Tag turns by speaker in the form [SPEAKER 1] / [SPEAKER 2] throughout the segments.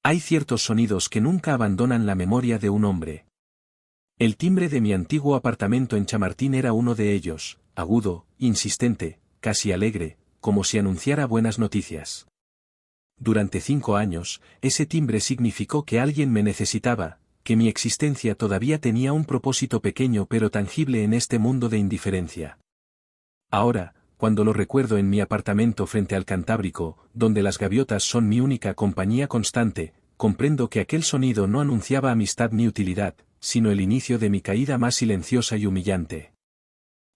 [SPEAKER 1] Hay ciertos sonidos que nunca abandonan la memoria de un hombre. El timbre de mi antiguo apartamento en Chamartín era uno de ellos, agudo, insistente, casi alegre, como si anunciara buenas noticias. Durante 5 años, ese timbre significó que alguien me necesitaba, que mi existencia todavía tenía un propósito pequeño pero tangible en este mundo de indiferencia. Ahora, cuando lo recuerdo en mi apartamento frente al Cantábrico, donde las gaviotas son mi única compañía constante, comprendo que aquel sonido no anunciaba amistad ni utilidad, sino el inicio de mi caída más silenciosa y humillante.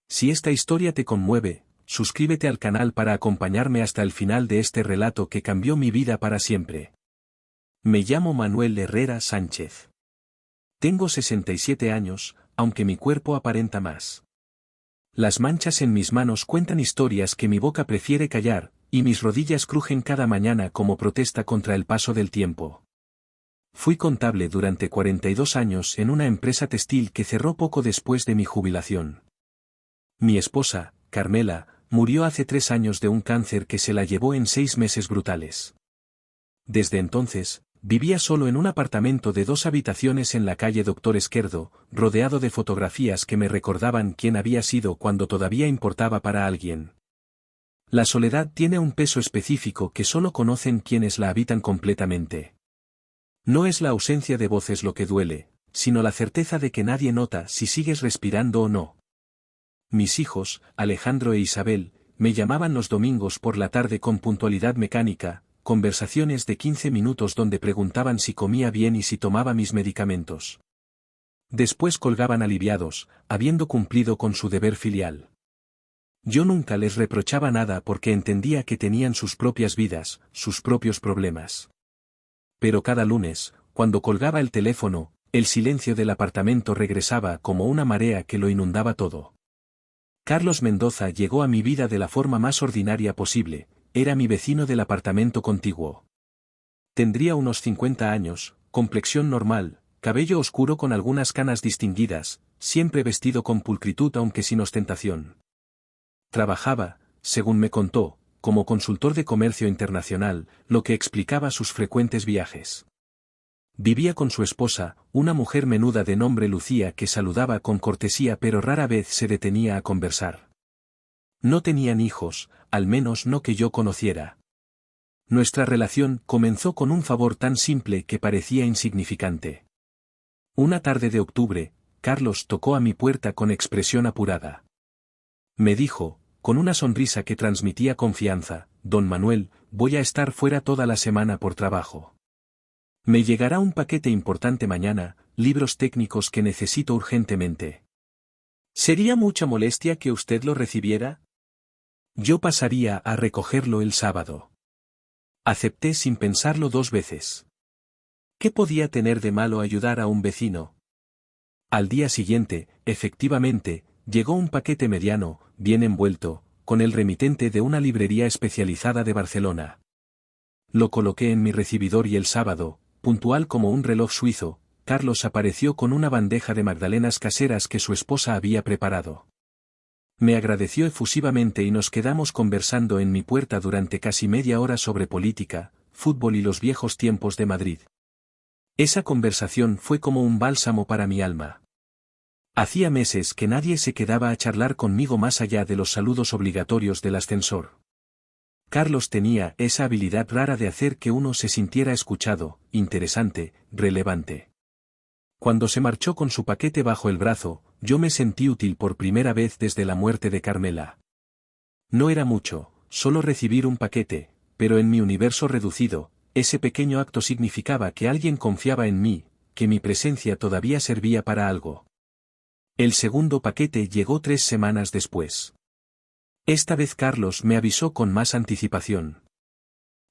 [SPEAKER 1] Si esta historia te conmueve, suscríbete al canal para acompañarme hasta el final de este relato que cambió mi vida para siempre. Me llamo Manuel Herrera Sánchez. Tengo 67 años, aunque mi cuerpo aparenta más. Las manchas en mis manos cuentan historias que mi boca prefiere callar, y mis rodillas crujen cada mañana como protesta contra el paso del tiempo. Fui contable durante 42 años en una empresa textil que cerró poco después de mi jubilación. Mi esposa, Carmela, murió hace 3 años de un cáncer que se la llevó en 6 meses brutales. Desde entonces, vivía solo en un apartamento de 2 habitaciones en la calle Doctor Esquerdo, rodeado de fotografías que me recordaban quién había sido cuando todavía importaba para alguien. La soledad tiene un peso específico que solo conocen quienes la habitan completamente. No es la ausencia de voces lo que duele, sino la certeza de que nadie nota si sigues respirando o no. Mis hijos, Alejandro e Isabel, me llamaban los domingos por la tarde con puntualidad mecánica, conversaciones de 15 minutos donde preguntaban si comía bien y si tomaba mis medicamentos. Después colgaban aliviados, habiendo cumplido con su deber filial. Yo nunca les reprochaba nada porque entendía que tenían sus propias vidas, sus propios problemas. Pero cada lunes, cuando colgaba el teléfono, el silencio del apartamento regresaba como una marea que lo inundaba todo. Carlos Mendoza llegó a mi vida de la forma más ordinaria posible. Era mi vecino del apartamento contiguo. Tendría unos 50 años, complexión normal, cabello oscuro con algunas canas distinguidas, siempre vestido con pulcritud aunque sin ostentación. Trabajaba, según me contó, como consultor de comercio internacional, lo que explicaba sus frecuentes viajes. Vivía con su esposa, una mujer menuda de nombre Lucía que saludaba con cortesía pero rara vez se detenía a conversar. No tenían hijos, al menos no que yo conociera. Nuestra relación comenzó con un favor tan simple que parecía insignificante. Una tarde de octubre, Carlos tocó a mi puerta con expresión apurada. Me dijo, con una sonrisa que transmitía confianza: «Don Manuel, voy a estar fuera toda la semana por trabajo. Me llegará un paquete importante mañana, libros técnicos que necesito urgentemente. ¿Sería mucha molestia que usted lo recibiera? Yo pasaría a recogerlo el sábado». Acepté sin pensarlo 2 veces. ¿Qué podía tener de malo ayudar a un vecino? Al día siguiente, efectivamente, llegó un paquete mediano, bien envuelto, con el remitente de una librería especializada de Barcelona. Lo coloqué en mi recibidor y el sábado, puntual como un reloj suizo, Carlos apareció con una bandeja de magdalenas caseras que su esposa había preparado. Me agradeció efusivamente y nos quedamos conversando en mi puerta durante casi media hora sobre política, fútbol y los viejos tiempos de Madrid. Esa conversación fue como un bálsamo para mi alma. Hacía meses que nadie se quedaba a charlar conmigo más allá de los saludos obligatorios del ascensor. Carlos tenía esa habilidad rara de hacer que uno se sintiera escuchado, interesante, relevante. Cuando se marchó con su paquete bajo el brazo, yo me sentí útil por primera vez desde la muerte de Carmela. No era mucho, solo recibir un paquete, pero en mi universo reducido, ese pequeño acto significaba que alguien confiaba en mí, que mi presencia todavía servía para algo. El segundo paquete llegó 3 semanas después. Esta vez Carlos me avisó con más anticipación.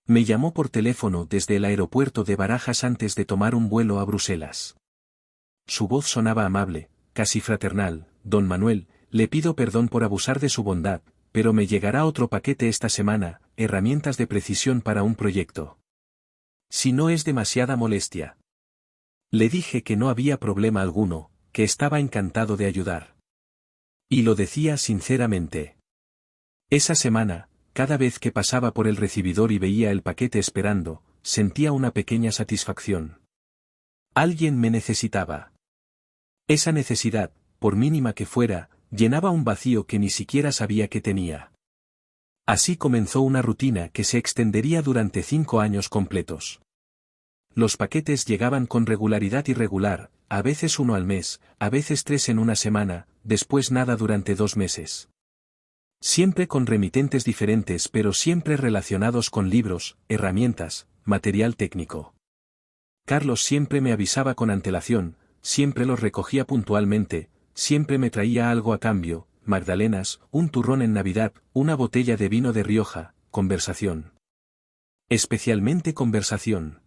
[SPEAKER 1] Me llamó por teléfono desde el aeropuerto de Barajas antes de tomar un vuelo a Bruselas. Su voz sonaba amable, casi fraternal: «Don Manuel, le pido perdón por abusar de su bondad, pero me llegará otro paquete esta semana, herramientas de precisión para un proyecto. Si no es demasiada molestia». Le dije que no había problema alguno, que estaba encantado de ayudar. Y lo decía sinceramente. Esa semana, cada vez que pasaba por el recibidor y veía el paquete esperando, sentía una pequeña satisfacción. Alguien me necesitaba. Esa necesidad, por mínima que fuera, llenaba un vacío que ni siquiera sabía que tenía. Así comenzó una rutina que se extendería durante 5 años completos. Los paquetes llegaban con regularidad irregular, a veces 1 al mes, a veces 3 en una semana, después nada durante 2 meses. Siempre con remitentes diferentes pero siempre relacionados con libros, herramientas, material técnico. Carlos siempre me avisaba con antelación, siempre los recogía puntualmente, siempre me traía algo a cambio, magdalenas, un turrón en Navidad, una botella de vino de Rioja, conversación. Especialmente conversación.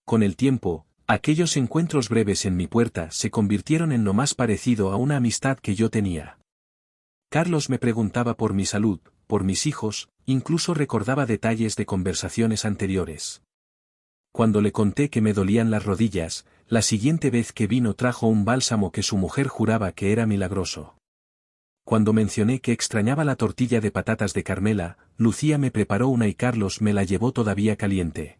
[SPEAKER 1] Con el tiempo, aquellos encuentros breves en mi puerta se convirtieron en lo más parecido a una amistad que yo tenía. Carlos me preguntaba por mi salud, por mis hijos, incluso recordaba detalles de conversaciones anteriores. Cuando le conté que me dolían las rodillas, la siguiente vez que vino trajo un bálsamo que su mujer juraba que era milagroso. Cuando mencioné que extrañaba la tortilla de patatas de Carmela, Lucía me preparó una y Carlos me la llevó todavía caliente.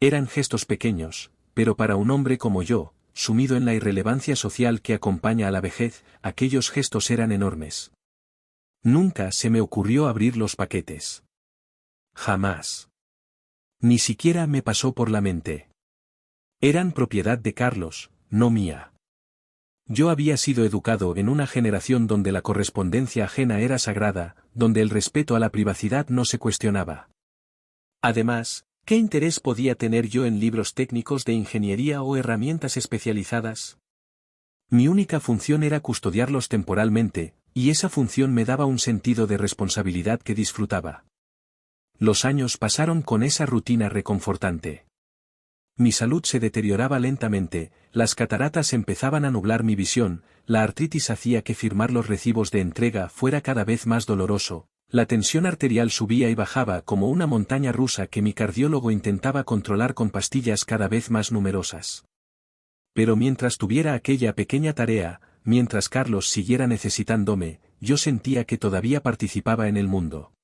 [SPEAKER 1] Eran gestos pequeños, pero para un hombre como yo, sumido en la irrelevancia social que acompaña a la vejez, aquellos gestos eran enormes. Nunca se me ocurrió abrir los paquetes. Jamás. Ni siquiera me pasó por la mente. Eran propiedad de Carlos, no mía. Yo había sido educado en una generación donde la correspondencia ajena era sagrada, donde el respeto a la privacidad no se cuestionaba. Además, ¿qué interés podía tener yo en libros técnicos de ingeniería o herramientas especializadas? Mi única función era custodiarlos temporalmente, y esa función me daba un sentido de responsabilidad que disfrutaba. Los años pasaron con esa rutina reconfortante. Mi salud se deterioraba lentamente, las cataratas empezaban a nublar mi visión, la artritis hacía que firmar los recibos de entrega fuera cada vez más doloroso, la tensión arterial subía y bajaba como una montaña rusa que mi cardiólogo intentaba controlar con pastillas cada vez más numerosas. Pero mientras tuviera aquella pequeña tarea, mientras Carlos siguiera necesitándome, yo sentía que todavía participaba en el mundo.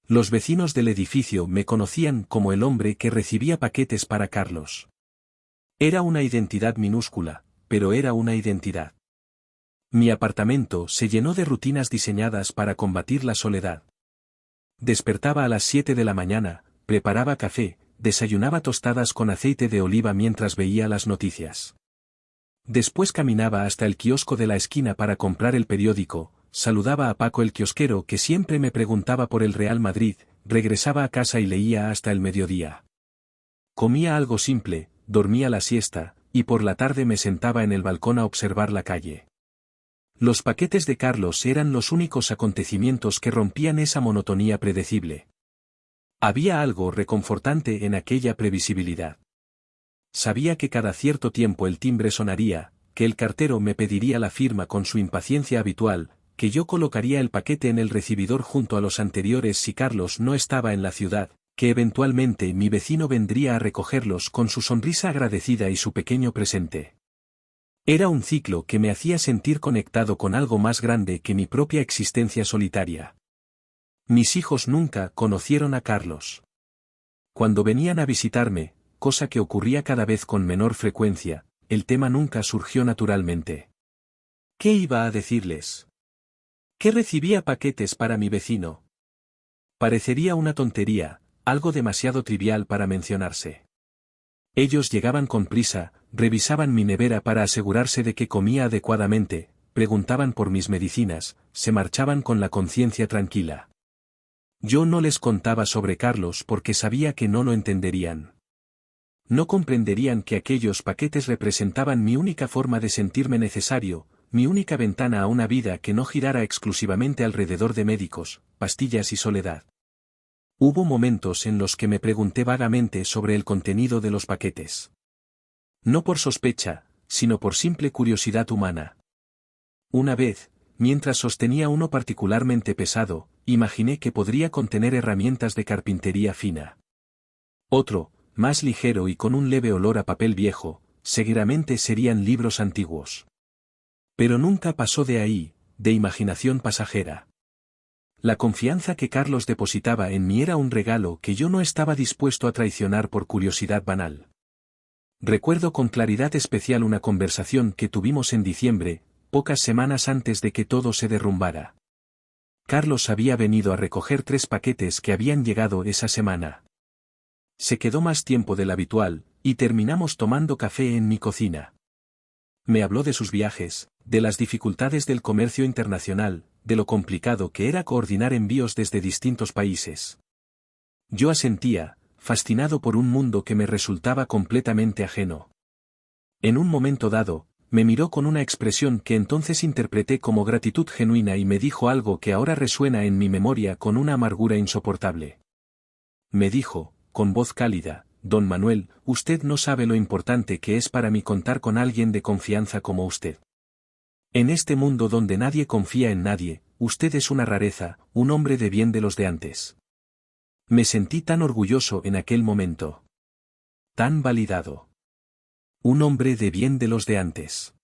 [SPEAKER 1] Los vecinos del edificio me conocían como el hombre que recibía paquetes para Carlos. Era una identidad minúscula, pero era una identidad. Mi apartamento se llenó de rutinas diseñadas para combatir la soledad. Despertaba a las 7 de la mañana, preparaba café, desayunaba tostadas con aceite de oliva mientras veía las noticias. Después caminaba hasta el kiosco de la esquina para comprar el periódico, saludaba a Paco el kiosquero que siempre me preguntaba por el Real Madrid, regresaba a casa y leía hasta el mediodía. Comía algo simple, dormía la siesta, y por la tarde me sentaba en el balcón a observar la calle. Los paquetes de Carlos eran los únicos acontecimientos que rompían esa monotonía predecible. Había algo reconfortante en aquella previsibilidad. Sabía que cada cierto tiempo el timbre sonaría, que el cartero me pediría la firma con su impaciencia habitual, que yo colocaría el paquete en el recibidor junto a los anteriores si Carlos no estaba en la ciudad, que eventualmente mi vecino vendría a recogerlos con su sonrisa agradecida y su pequeño presente. Era un ciclo que me hacía sentir conectado con algo más grande que mi propia existencia solitaria. Mis hijos nunca conocieron a Carlos. Cuando venían a visitarme, cosa que ocurría cada vez con menor frecuencia, el tema nunca surgió naturalmente. ¿Qué iba a decirles? ¿Que recibía paquetes para mi vecino? Parecería una tontería, algo demasiado trivial para mencionarse. Ellos llegaban con prisa, revisaban mi nevera para asegurarse de que comía adecuadamente, preguntaban por mis medicinas, se marchaban con la conciencia tranquila. Yo no les contaba sobre Carlos porque sabía que no lo entenderían. No comprenderían que aquellos paquetes representaban mi única forma de sentirme necesario, mi única ventana a una vida que no girara exclusivamente alrededor de médicos, pastillas y soledad. Hubo momentos en los que me pregunté vagamente sobre el contenido de los paquetes. No por sospecha, sino por simple curiosidad humana. Una vez, mientras sostenía uno particularmente pesado, imaginé que podría contener herramientas de carpintería fina. Otro, más ligero y con un leve olor a papel viejo, seguramente serían libros antiguos. Pero nunca pasó de ahí, de imaginación pasajera. La confianza que Carlos depositaba en mí era un regalo que yo no estaba dispuesto a traicionar por curiosidad banal. Recuerdo con claridad especial una conversación que tuvimos en diciembre, pocas semanas antes de que todo se derrumbara. Carlos había venido a recoger 3 paquetes que habían llegado esa semana. Se quedó más tiempo del habitual, y terminamos tomando café en mi cocina. Me habló de sus viajes, de las dificultades del comercio internacional, de lo complicado que era coordinar envíos desde distintos países. Yo asentía, fascinado por un mundo que me resultaba completamente ajeno. En un momento dado, me miró con una expresión que entonces interpreté como gratitud genuina y me dijo algo que ahora resuena en mi memoria con una amargura insoportable. Me dijo, con voz cálida: Don Manuel, usted no sabe lo importante que es para mí contar con alguien de confianza como usted. En este mundo donde nadie confía en nadie, usted es una rareza, un hombre de bien de los de antes. Me sentí tan orgulloso en aquel momento. Tan validado. Un hombre de bien de los de antes.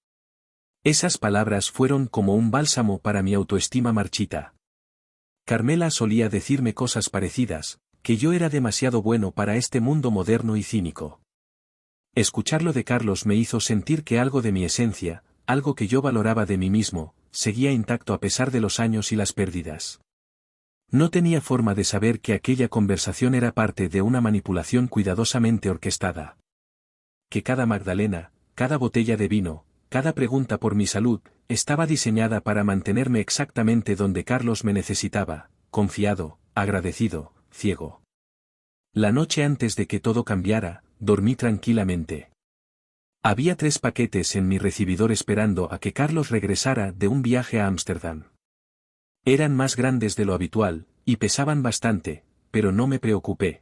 [SPEAKER 1] Esas palabras fueron como un bálsamo para mi autoestima marchita. Carmela solía decirme cosas parecidas, que yo era demasiado bueno para este mundo moderno y cínico. Escucharlo de Carlos me hizo sentir que algo de mi esencia, algo que yo valoraba de mí mismo, seguía intacto a pesar de los años y las pérdidas. No tenía forma de saber que aquella conversación era parte de una manipulación cuidadosamente orquestada. Que cada magdalena, cada botella de vino, cada pregunta por mi salud, estaba diseñada para mantenerme exactamente donde Carlos me necesitaba, confiado, agradecido, ciego. La noche antes de que todo cambiara, dormí tranquilamente. Había 3 paquetes en mi recibidor esperando a que Carlos regresara de un viaje a Ámsterdam. Eran más grandes de lo habitual, y pesaban bastante, pero no me preocupé.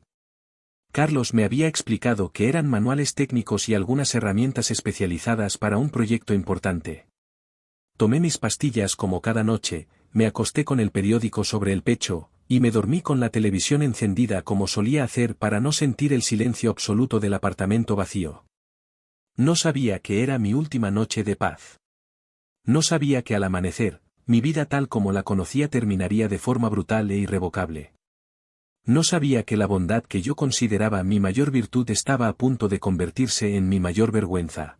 [SPEAKER 1] Carlos me había explicado que eran manuales técnicos y algunas herramientas especializadas para un proyecto importante. Tomé mis pastillas como cada noche, me acosté con el periódico sobre el pecho, y me dormí con la televisión encendida como solía hacer para no sentir el silencio absoluto del apartamento vacío. No sabía que era mi última noche de paz. No sabía que al amanecer, mi vida tal como la conocía terminaría de forma brutal e irrevocable. No sabía que la bondad que yo consideraba mi mayor virtud estaba a punto de convertirse en mi mayor vergüenza.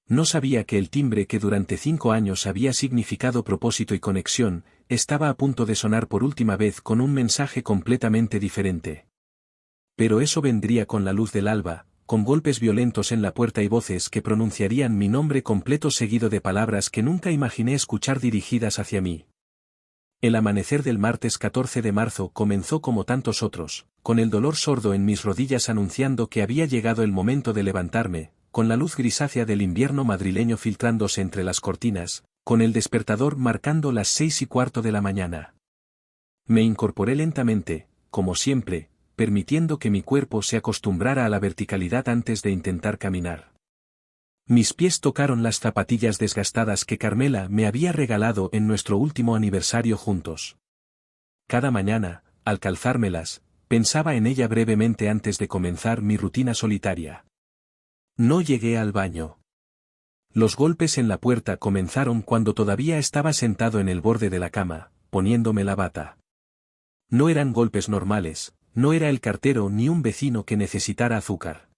[SPEAKER 1] No sabía que el timbre que durante 5 años había significado propósito y conexión, estaba a punto de sonar por última vez con un mensaje completamente diferente. Pero eso vendría con la luz del alba, con golpes violentos en la puerta y voces que pronunciarían mi nombre completo seguido de palabras que nunca imaginé escuchar dirigidas hacia mí. El amanecer del martes 14 de marzo comenzó como tantos otros, con el dolor sordo en mis rodillas anunciando que había llegado el momento de levantarme, con la luz grisácea del invierno madrileño filtrándose entre las cortinas, con el despertador marcando las 6:15 de la mañana. Me incorporé lentamente, como siempre, permitiendo que mi cuerpo se acostumbrara a la verticalidad antes de intentar caminar. Mis pies tocaron las zapatillas desgastadas que Carmela me había regalado en nuestro último aniversario juntos. Cada mañana, al calzármelas, pensaba en ella brevemente antes de comenzar mi rutina solitaria. No llegué al baño. Los golpes en la puerta comenzaron cuando todavía estaba sentado en el borde de la cama, poniéndome la bata. No eran golpes normales, no era el cartero ni un vecino que necesitara azúcar.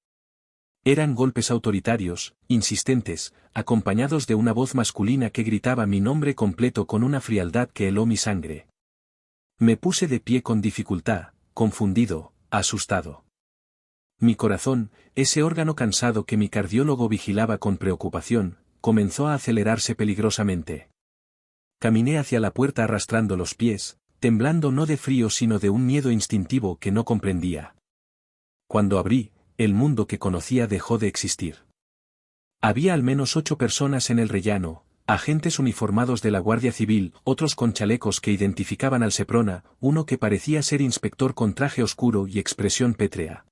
[SPEAKER 1] Eran golpes autoritarios, insistentes, acompañados de una voz masculina que gritaba mi nombre completo con una frialdad que heló mi sangre. Me puse de pie con dificultad, confundido, asustado. Mi corazón, ese órgano cansado que mi cardiólogo vigilaba con preocupación, comenzó a acelerarse peligrosamente. Caminé hacia la puerta arrastrando los pies, temblando no de frío sino de un miedo instintivo que no comprendía. Cuando abrí, el mundo que conocía dejó de existir. Había al menos 8 personas en el rellano, agentes uniformados de la Guardia Civil, otros con chalecos que identificaban al Seprona, uno que parecía ser inspector con traje oscuro y expresión pétrea.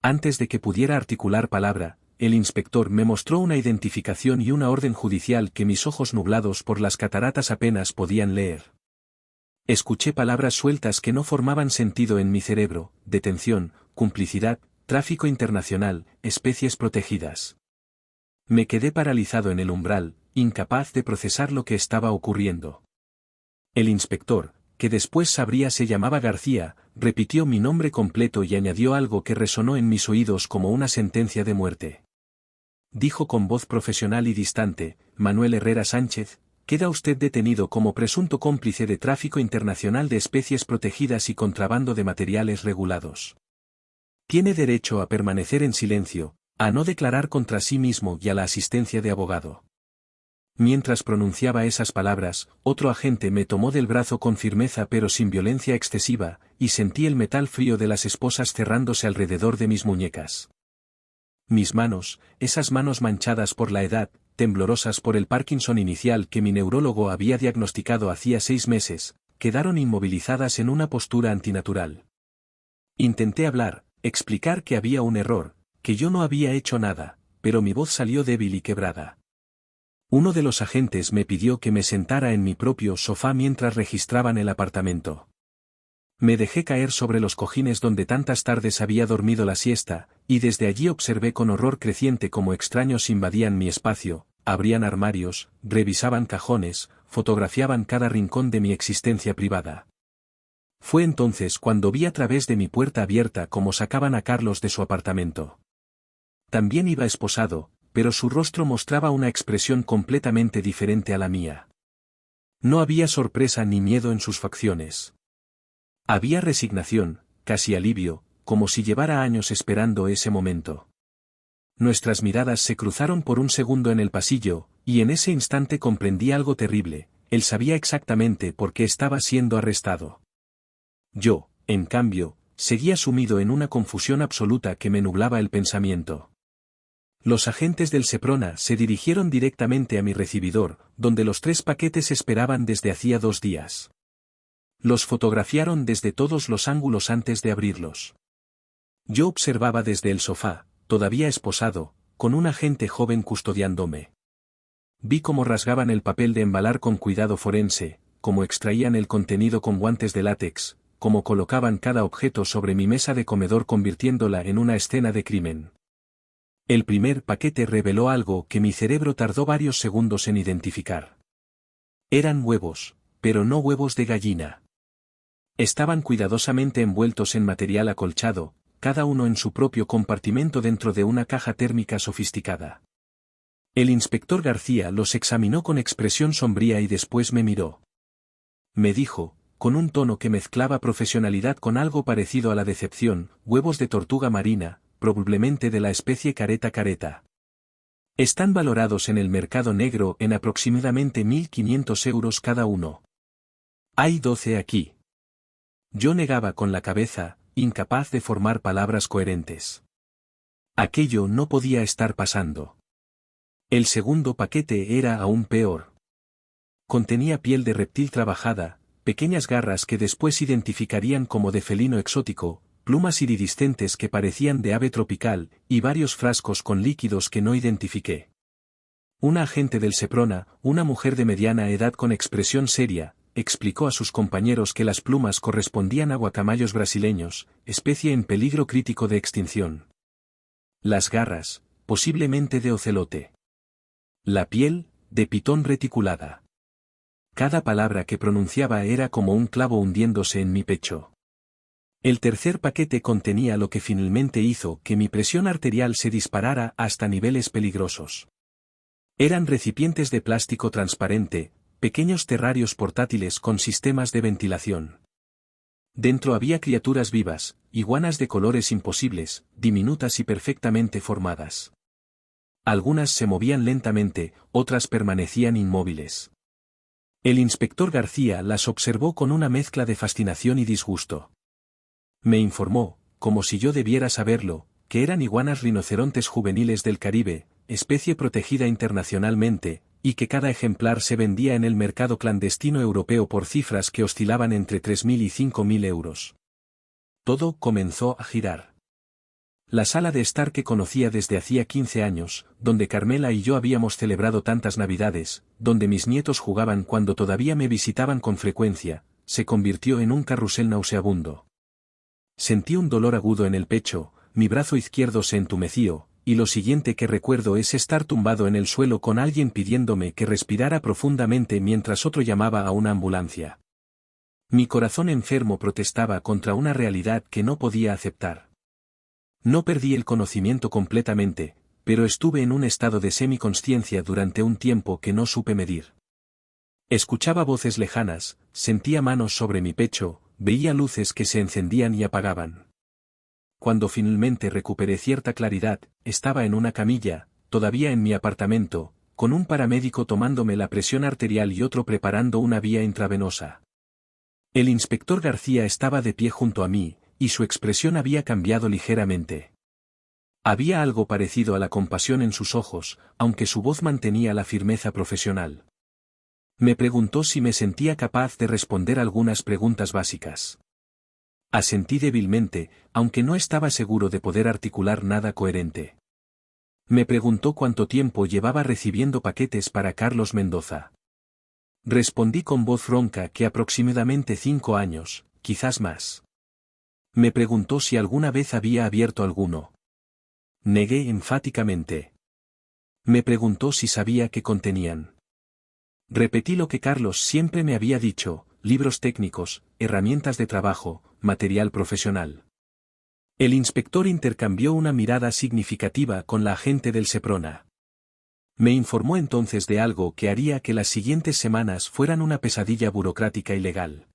[SPEAKER 1] Antes de que pudiera articular palabra, el inspector me mostró una identificación y una orden judicial que mis ojos nublados por las cataratas apenas podían leer. Escuché palabras sueltas que no formaban sentido en mi cerebro: detención, complicidad, tráfico internacional, especies protegidas. Me quedé paralizado en el umbral, incapaz de procesar lo que estaba ocurriendo. El inspector, que después sabría se llamaba García, repitió mi nombre completo y añadió algo que resonó en mis oídos como una sentencia de muerte. Dijo con voz profesional y distante: Manuel Herrera Sánchez, queda usted detenido como presunto cómplice de tráfico internacional de especies protegidas y contrabando de materiales regulados. Tiene derecho a permanecer en silencio, a no declarar contra sí mismo y a la asistencia de abogado. Mientras pronunciaba esas palabras, otro agente me tomó del brazo con firmeza pero sin violencia excesiva, y sentí el metal frío de las esposas cerrándose alrededor de mis muñecas. Mis manos, esas manos manchadas por la edad, temblorosas por el Parkinson inicial que mi neurólogo había diagnosticado hacía 6 meses, quedaron inmovilizadas en una postura antinatural. Intenté hablar, explicar que había un error, que yo no había hecho nada, pero mi voz salió débil y quebrada. Uno de los agentes me pidió que me sentara en mi propio sofá mientras registraban el apartamento. Me dejé caer sobre los cojines donde tantas tardes había dormido la siesta, y desde allí observé con horror creciente cómo extraños invadían mi espacio, abrían armarios, revisaban cajones, fotografiaban cada rincón de mi existencia privada. Fue entonces cuando vi a través de mi puerta abierta cómo sacaban a Carlos de su apartamento. También iba esposado, pero su rostro mostraba una expresión completamente diferente a la mía. No había sorpresa ni miedo en sus facciones. Había resignación, casi alivio, como si llevara años esperando ese momento. Nuestras miradas se cruzaron por un segundo en el pasillo, y en ese instante comprendí algo terrible: él sabía exactamente por qué estaba siendo arrestado. Yo, en cambio, seguía sumido en una confusión absoluta que me nublaba el pensamiento. Los agentes del Seprona se dirigieron directamente a mi recibidor, donde los 3 paquetes esperaban desde hacía 2 días. Los fotografiaron desde todos los ángulos antes de abrirlos. Yo observaba desde el sofá, todavía esposado, con un agente joven custodiándome. Vi cómo rasgaban el papel de embalar con cuidado forense, cómo extraían el contenido con guantes de látex, cómo colocaban cada objeto sobre mi mesa de comedor convirtiéndola en una escena de crimen. El primer paquete reveló algo que mi cerebro tardó varios segundos en identificar. Eran huevos, pero no huevos de gallina. Estaban cuidadosamente envueltos en material acolchado, cada uno en su propio compartimento dentro de una caja térmica sofisticada. El inspector García los examinó con expresión sombría y después me miró. Me dijo, con un tono que mezclaba profesionalidad con algo parecido a la decepción: huevos de tortuga marina, probablemente de la especie careta careta. Están valorados en el mercado negro en aproximadamente 1.500 euros cada uno. Hay 12 aquí. Yo negaba con la cabeza, incapaz de formar palabras coherentes. Aquello no podía estar pasando. El segundo paquete era aún peor. Contenía piel de reptil trabajada, pequeñas garras que después identificarían como de felino exótico, plumas iridiscentes que parecían de ave tropical, y varios frascos con líquidos que no identifiqué. Una agente del Seprona, una mujer de mediana edad con expresión seria, explicó a sus compañeros que las plumas correspondían a guacamayos brasileños, especie en peligro crítico de extinción. Las garras, posiblemente de ocelote. La piel, de pitón reticulada. Cada palabra que pronunciaba era como un clavo hundiéndose en mi pecho. El tercer paquete contenía lo que finalmente hizo que mi presión arterial se disparara hasta niveles peligrosos. Eran recipientes de plástico transparente, pequeños terrarios portátiles con sistemas de ventilación. Dentro había criaturas vivas, iguanas de colores imposibles, diminutas y perfectamente formadas. Algunas se movían lentamente, otras permanecían inmóviles. El inspector García las observó con una mezcla de fascinación y disgusto. Me informó, como si yo debiera saberlo, que eran iguanas rinocerontes juveniles del Caribe, especie protegida internacionalmente, y que cada ejemplar se vendía en el mercado clandestino europeo por cifras que oscilaban entre 3.000 y 5.000 euros. Todo comenzó a girar. La sala de estar que conocía desde hacía 15 años, donde Carmela y yo habíamos celebrado tantas Navidades, donde mis nietos jugaban cuando todavía me visitaban con frecuencia, se convirtió en un carrusel nauseabundo. Sentí un dolor agudo en el pecho, mi brazo izquierdo se entumeció, y lo siguiente que recuerdo es estar tumbado en el suelo con alguien pidiéndome que respirara profundamente mientras otro llamaba a una ambulancia. Mi corazón enfermo protestaba contra una realidad que no podía aceptar. No perdí el conocimiento completamente, pero estuve en un estado de semiconsciencia durante un tiempo que no supe medir. Escuchaba voces lejanas, sentía manos sobre mi pecho, veía luces que se encendían y apagaban. Cuando finalmente recuperé cierta claridad, estaba en una camilla, todavía en mi apartamento, con un paramédico tomándome la presión arterial y otro preparando una vía intravenosa. El inspector García estaba de pie junto a mí, y su expresión había cambiado ligeramente. Había algo parecido a la compasión en sus ojos, aunque su voz mantenía la firmeza profesional. Me preguntó si me sentía capaz de responder algunas preguntas básicas. Asentí débilmente, aunque no estaba seguro de poder articular nada coherente. Me preguntó cuánto tiempo llevaba recibiendo paquetes para Carlos Mendoza. Respondí con voz ronca que aproximadamente 5 años, quizás más. Me preguntó si alguna vez había abierto alguno. Negué enfáticamente. Me preguntó si sabía qué contenían. Repetí lo que Carlos siempre me había dicho: libros técnicos, herramientas de trabajo, material profesional. El inspector intercambió una mirada significativa con la agente del Seprona. Me informó entonces de algo que haría que las siguientes semanas fueran una pesadilla burocrática y legal.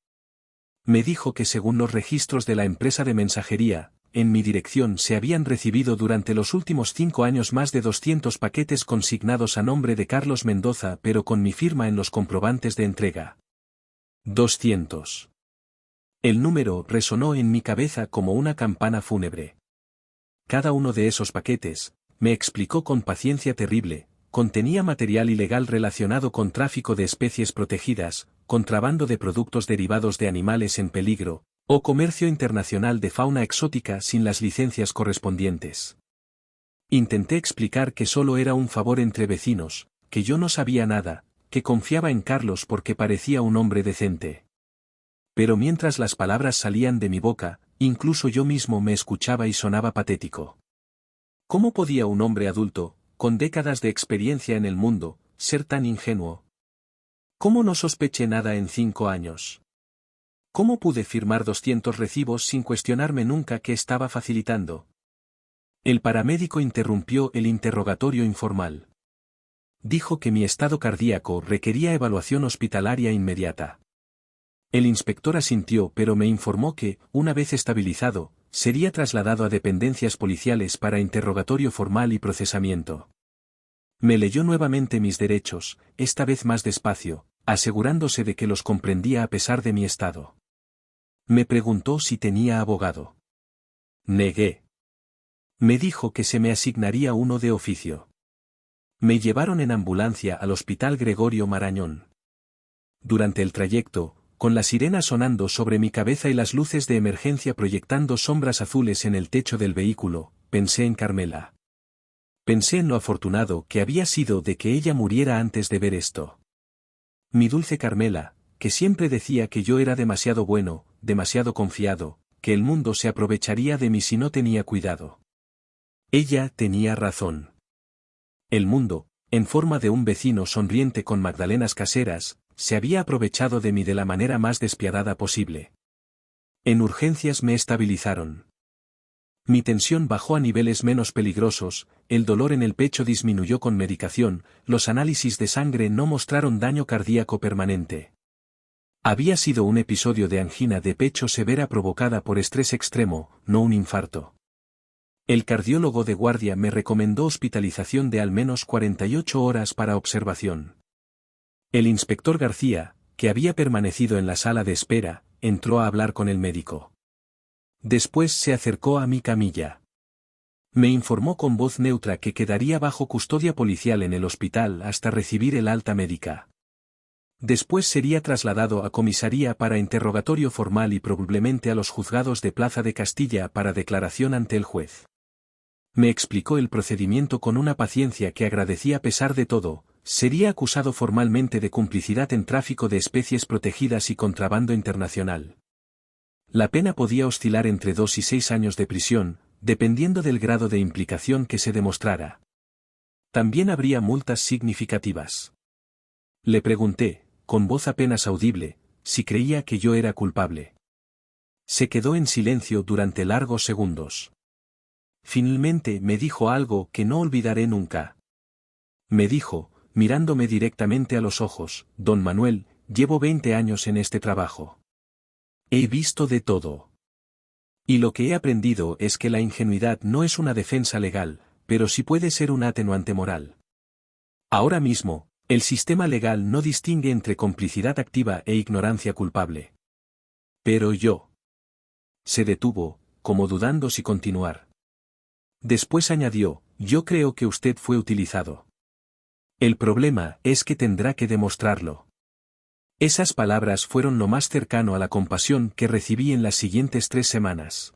[SPEAKER 1] Me dijo que según los registros de la empresa de mensajería, en mi dirección se habían recibido durante los últimos 5 años más de 200 paquetes consignados a nombre de Carlos Mendoza, pero con mi firma en los comprobantes de entrega. 200. El número resonó en mi cabeza como una campana fúnebre. Cada uno de esos paquetes, me explicó con paciencia terrible, contenía material ilegal relacionado con tráfico de especies protegidas, contrabando de productos derivados de animales en peligro, o comercio internacional de fauna exótica sin las licencias correspondientes. Intenté explicar que solo era un favor entre vecinos, que yo no sabía nada, que confiaba en Carlos porque parecía un hombre decente. Pero mientras las palabras salían de mi boca, incluso yo mismo me escuchaba y sonaba patético. ¿Cómo podía un hombre adulto, con décadas de experiencia en el mundo, ser tan ingenuo? ¿Cómo no sospeché nada en 5 años? ¿Cómo pude firmar 200 recibos sin cuestionarme nunca qué estaba facilitando? El paramédico interrumpió el interrogatorio informal. Dijo que mi estado cardíaco requería evaluación hospitalaria inmediata. El inspector asintió, pero me informó que, una vez estabilizado, sería trasladado a dependencias policiales para interrogatorio formal y procesamiento. Me leyó nuevamente mis derechos, esta vez más despacio, asegurándose de que los comprendía a pesar de mi estado. Me preguntó si tenía abogado. Negué. Me dijo que se me asignaría uno de oficio. Me llevaron en ambulancia al Hospital Gregorio Marañón. Durante el trayecto, con la sirena sonando sobre mi cabeza y las luces de emergencia proyectando sombras azules en el techo del vehículo, pensé en Carmela. Pensé en lo afortunado que había sido de que ella muriera antes de ver esto. Mi dulce Carmela, que siempre decía que yo era demasiado bueno, demasiado confiado, que el mundo se aprovecharía de mí si no tenía cuidado. Ella tenía razón. El mundo, en forma de un vecino sonriente con magdalenas caseras, se había aprovechado de mí de la manera más despiadada posible. En urgencias me estabilizaron. Mi tensión bajó a niveles menos peligrosos, el dolor en el pecho disminuyó con medicación, los análisis de sangre no mostraron daño cardíaco permanente. Había sido un episodio de angina de pecho severa provocada por estrés extremo, no un infarto. El cardiólogo de guardia me recomendó hospitalización de al menos 48 horas para observación. El inspector García, que había permanecido en la sala de espera, entró a hablar con el médico. Después se acercó a mi camilla. Me informó con voz neutra que quedaría bajo custodia policial en el hospital hasta recibir el alta médica. Después sería trasladado a comisaría para interrogatorio formal y probablemente a los juzgados de Plaza de Castilla para declaración ante el juez. Me explicó el procedimiento con una paciencia que agradecí a pesar de todo. Sería acusado formalmente de complicidad en tráfico de especies protegidas y contrabando internacional. La pena podía oscilar entre 2 y 6 años de prisión, dependiendo del grado de implicación que se demostrara. También habría multas significativas. Le pregunté, con voz apenas audible, si creía que yo era culpable. Se quedó en silencio durante largos segundos. Finalmente me dijo algo que no olvidaré nunca. Me dijo, mirándome directamente a los ojos: Don Manuel, llevo 20 años en este trabajo. He visto de todo. Y lo que he aprendido es que la ingenuidad no es una defensa legal, pero sí puede ser un atenuante moral. Ahora mismo, el sistema legal no distingue entre complicidad activa e ignorancia culpable. Pero yo. Se detuvo, como dudando si continuar. Después añadió: yo creo que usted fue utilizado. El problema es que tendrá que demostrarlo. Esas palabras fueron lo más cercano a la compasión que recibí en las siguientes 3 semanas.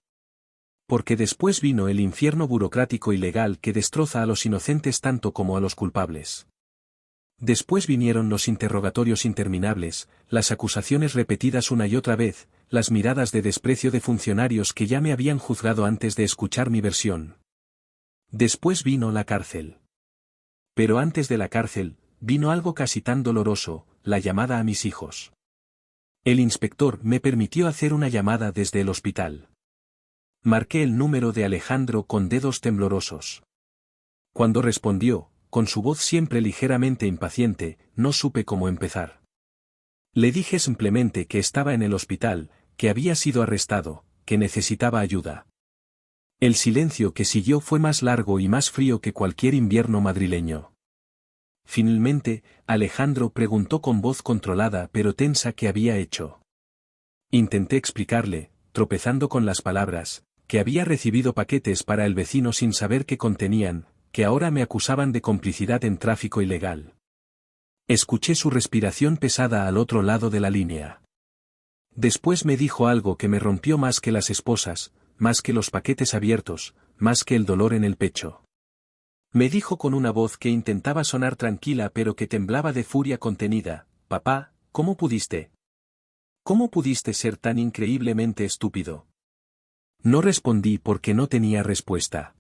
[SPEAKER 1] Porque después vino el infierno burocrático y legal que destroza a los inocentes tanto como a los culpables. Después vinieron los interrogatorios interminables, las acusaciones repetidas una y otra vez, las miradas de desprecio de funcionarios que ya me habían juzgado antes de escuchar mi versión. Después vino la cárcel. Pero antes de la cárcel, vino algo casi tan doloroso: la llamada a mis hijos. El inspector me permitió hacer una llamada desde el hospital. Marqué el número de Alejandro con dedos temblorosos. Cuando respondió, con su voz siempre ligeramente impaciente, no supe cómo empezar. Le dije simplemente que estaba en el hospital, que había sido arrestado, que necesitaba ayuda. El silencio que siguió fue más largo y más frío que cualquier invierno madrileño. Finalmente, Alejandro preguntó con voz controlada pero tensa qué había hecho. Intenté explicarle, tropezando con las palabras, que había recibido paquetes para el vecino sin saber qué contenían, que ahora me acusaban de complicidad en tráfico ilegal. Escuché su respiración pesada al otro lado de la línea. Después me dijo algo que me rompió más que las esposas, más que los paquetes abiertos, más que el dolor en el pecho. Me dijo con una voz que intentaba sonar tranquila pero que temblaba de furia contenida: papá, ¿cómo pudiste? ¿Cómo pudiste ser tan increíblemente estúpido? No respondí porque no tenía respuesta.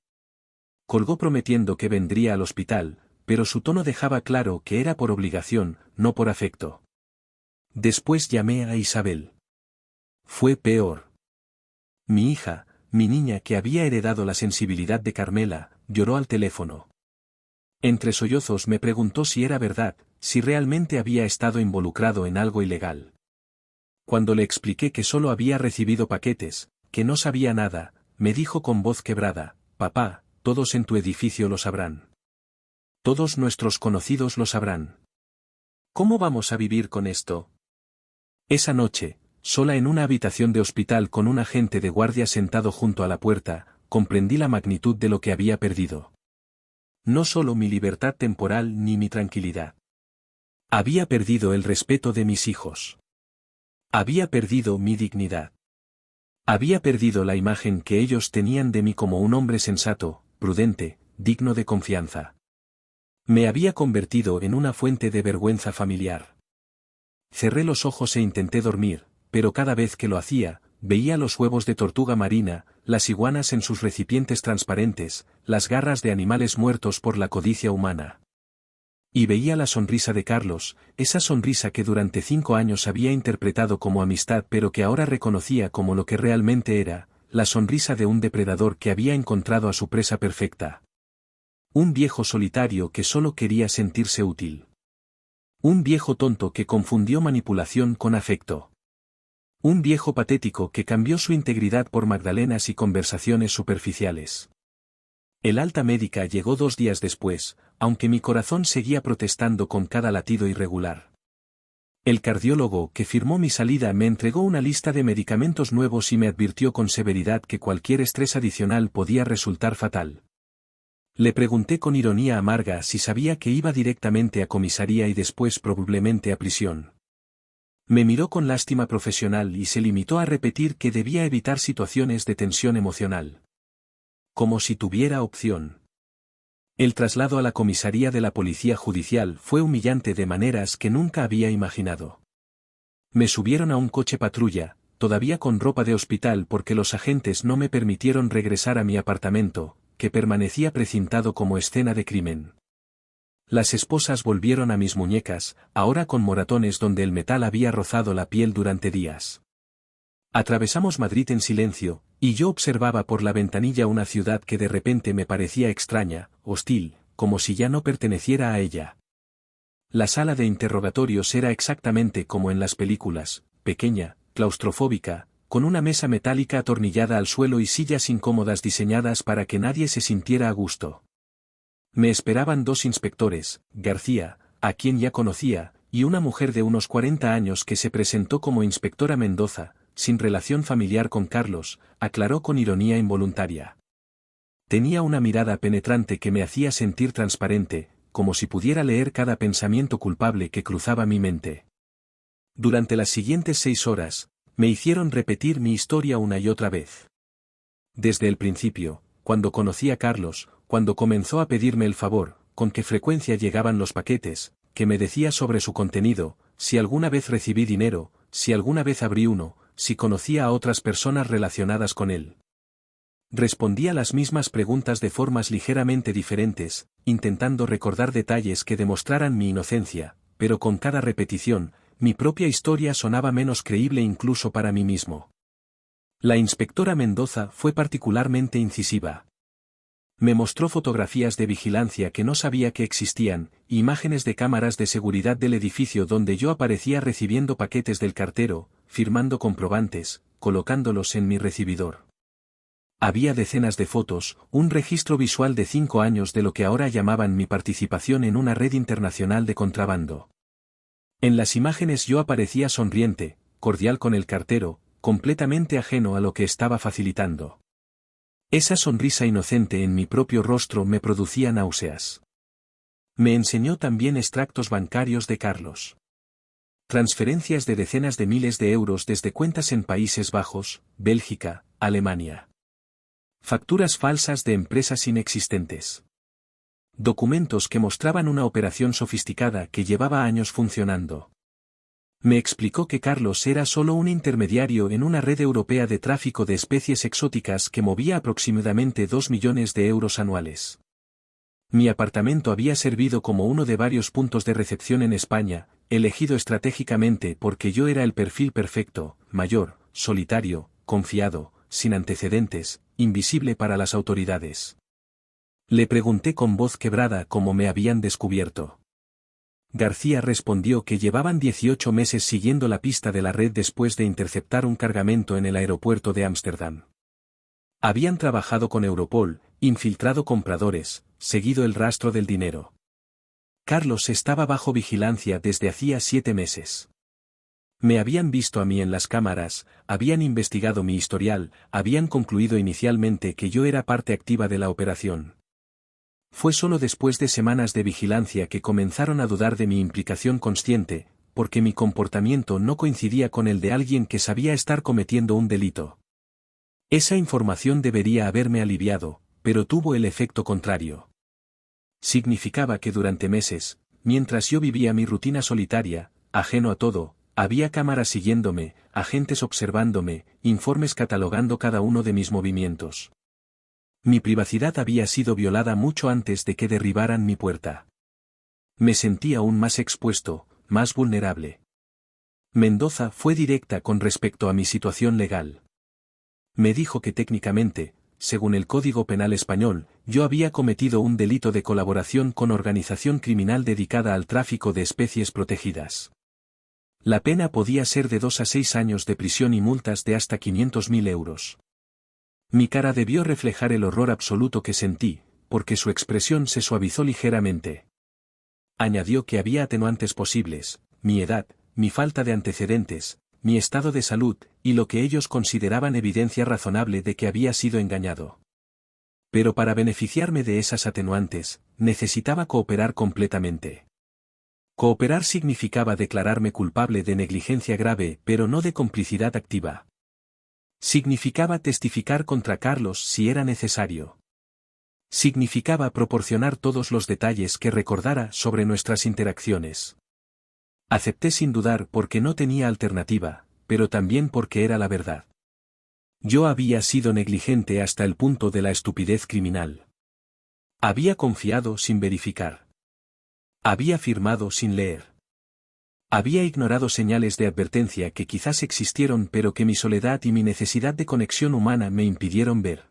[SPEAKER 1] Colgó prometiendo que vendría al hospital, pero su tono dejaba claro que era por obligación, no por afecto. Después llamé a Isabel. Fue peor. Mi hija, mi niña que había heredado la sensibilidad de Carmela, lloró al teléfono. Entre sollozos me preguntó si era verdad, si realmente había estado involucrado en algo ilegal. Cuando le expliqué que solo había recibido paquetes, que no sabía nada, me dijo con voz quebrada: papá, todos en tu edificio lo sabrán. Todos nuestros conocidos lo sabrán. ¿Cómo vamos a vivir con esto? Esa noche, sola en una habitación de hospital con un agente de guardia sentado junto a la puerta, comprendí la magnitud de lo que había perdido. No solo mi libertad temporal ni mi tranquilidad. Había perdido el respeto de mis hijos. Había perdido mi dignidad. Había perdido la imagen que ellos tenían de mí como un hombre sensato, prudente, digno de confianza. Me había convertido en una fuente de vergüenza familiar. Cerré los ojos e intenté dormir, pero cada vez que lo hacía, veía los huevos de tortuga marina, las iguanas en sus recipientes transparentes, las garras de animales muertos por la codicia humana. Y veía la sonrisa de Carlos, esa sonrisa que durante 5 años había interpretado como amistad pero que ahora reconocía como lo que realmente era, la sonrisa de un depredador que había encontrado a su presa perfecta. Un viejo solitario que solo quería sentirse útil. Un viejo tonto que confundió manipulación con afecto. Un viejo patético que cambió su integridad por magdalenas y conversaciones superficiales. El alta médica llegó 2 días después, aunque mi corazón seguía protestando con cada latido irregular. El cardiólogo que firmó mi salida me entregó una lista de medicamentos nuevos y me advirtió con severidad que cualquier estrés adicional podía resultar fatal. Le pregunté con ironía amarga si sabía que iba directamente a comisaría y después probablemente a prisión. Me miró con lástima profesional y se limitó a repetir que debía evitar situaciones de tensión emocional. Como si tuviera opción. El traslado a la comisaría de la policía judicial fue humillante de maneras que nunca había imaginado. Me subieron a un coche patrulla, todavía con ropa de hospital porque los agentes no me permitieron regresar a mi apartamento, que permanecía precintado como escena de crimen. Las esposas volvieron a mis muñecas, ahora con moratones donde el metal había rozado la piel durante días. Atravesamos Madrid en silencio, y yo observaba por la ventanilla una ciudad que de repente me parecía extraña, hostil, como si ya no perteneciera a ella. La sala de interrogatorios era exactamente como en las películas, pequeña, claustrofóbica, con una mesa metálica atornillada al suelo y sillas incómodas diseñadas para que nadie se sintiera a gusto. Me esperaban 2 inspectores, García, a quien ya conocía, y una mujer de unos 40 años que se presentó como inspectora Mendoza, sin relación familiar con Carlos, aclaró con ironía involuntaria. Tenía una mirada penetrante que me hacía sentir transparente, como si pudiera leer cada pensamiento culpable que cruzaba mi mente. Durante las siguientes 6 horas, me hicieron repetir mi historia una y otra vez. Desde el principio, cuando conocí a Carlos, cuando comenzó a pedirme el favor, con qué frecuencia llegaban los paquetes, qué me decía sobre su contenido, si alguna vez recibí dinero, si alguna vez abrí uno, si conocía a otras personas relacionadas con él. Respondía las mismas preguntas de formas ligeramente diferentes, intentando recordar detalles que demostraran mi inocencia, pero con cada repetición, mi propia historia sonaba menos creíble incluso para mí mismo. La inspectora Mendoza fue particularmente incisiva. Me mostró fotografías de vigilancia que no sabía que existían, imágenes de cámaras de seguridad del edificio donde yo aparecía recibiendo paquetes del cartero, firmando comprobantes, colocándolos en mi recibidor. Había decenas de fotos, un registro visual de 5 años de lo que ahora llamaban mi participación en una red internacional de contrabando. En las imágenes yo aparecía sonriente, cordial con el cartero, completamente ajeno a lo que estaba facilitando. Esa sonrisa inocente en mi propio rostro me producía náuseas. Me enseñó también extractos bancarios de Carlos. Transferencias de decenas de miles de euros desde cuentas en Países Bajos, Bélgica, Alemania. Facturas falsas de empresas inexistentes. Documentos que mostraban una operación sofisticada que llevaba años funcionando. Me explicó que Carlos era solo un intermediario en una red europea de tráfico de especies exóticas que movía aproximadamente 2 millones de euros anuales. Mi apartamento había servido como uno de varios puntos de recepción en España, elegido estratégicamente porque yo era el perfil perfecto, mayor, solitario, confiado, sin antecedentes, invisible para las autoridades. Le pregunté con voz quebrada cómo me habían descubierto. García respondió que llevaban 18 meses siguiendo la pista de la red después de interceptar un cargamento en el aeropuerto de Ámsterdam. Habían trabajado con Europol, infiltrado compradores, seguido el rastro del dinero. Carlos estaba bajo vigilancia desde hacía 7 meses. Me habían visto a mí en las cámaras, habían investigado mi historial, habían concluido inicialmente que yo era parte activa de la operación. Fue solo después de semanas de vigilancia que comenzaron a dudar de mi implicación consciente, porque mi comportamiento no coincidía con el de alguien que sabía estar cometiendo un delito. Esa información debería haberme aliviado, pero tuvo el efecto contrario. Significaba que durante meses, mientras yo vivía mi rutina solitaria, ajeno a todo, había cámaras siguiéndome, agentes observándome, informes catalogando cada uno de mis movimientos. Mi privacidad había sido violada mucho antes de que derribaran mi puerta. Me sentía aún más expuesto, más vulnerable. Mendoza fue directa con respecto a mi situación legal. Me dijo que técnicamente, según el Código Penal español, yo había cometido un delito de colaboración con organización criminal dedicada al tráfico de especies protegidas. La pena podía ser de 2 a 6 años de prisión y multas de hasta 500.000 euros. Mi cara debió reflejar el horror absoluto que sentí, porque su expresión se suavizó ligeramente. Añadió que había atenuantes posibles, mi edad, mi falta de antecedentes, mi estado de salud, y lo que ellos consideraban evidencia razonable de que había sido engañado. Pero para beneficiarme de esas atenuantes, necesitaba cooperar completamente. Cooperar significaba declararme culpable de negligencia grave pero no de complicidad activa. Significaba testificar contra Carlos si era necesario. Significaba proporcionar todos los detalles que recordara sobre nuestras interacciones. Acepté sin dudar porque no tenía alternativa, pero también porque era la verdad. Yo había sido negligente hasta el punto de la estupidez criminal. Había confiado sin verificar. Había firmado sin leer. Había ignorado señales de advertencia que quizás existieron pero que mi soledad y mi necesidad de conexión humana me impidieron ver.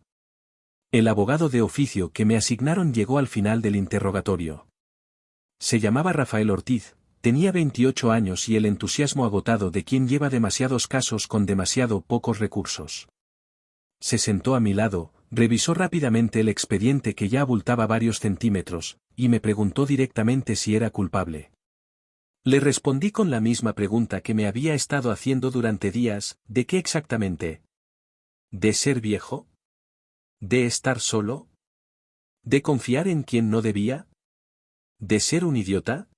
[SPEAKER 1] El abogado de oficio que me asignaron llegó al final del interrogatorio. Se llamaba Rafael Ortiz, tenía 28 años y el entusiasmo agotado de quien lleva demasiados casos con demasiado pocos recursos. Se sentó a mi lado, revisó rápidamente el expediente que ya abultaba varios centímetros, y me preguntó directamente si era culpable. Le respondí con la misma pregunta que me había estado haciendo durante días, ¿de qué exactamente? ¿De ser viejo? ¿De estar solo? ¿De confiar en quien no debía? ¿De ser un idiota?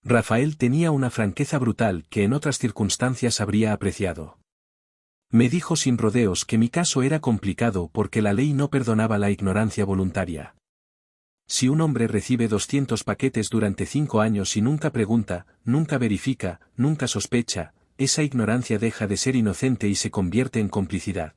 [SPEAKER 1] Rafael tenía una franqueza brutal que en otras circunstancias habría apreciado. Me dijo sin rodeos que mi caso era complicado porque la ley no perdonaba la ignorancia voluntaria. Si un hombre recibe 200 paquetes durante 5 años y nunca pregunta, nunca verifica, nunca sospecha, esa ignorancia deja de ser inocente y se convierte en complicidad.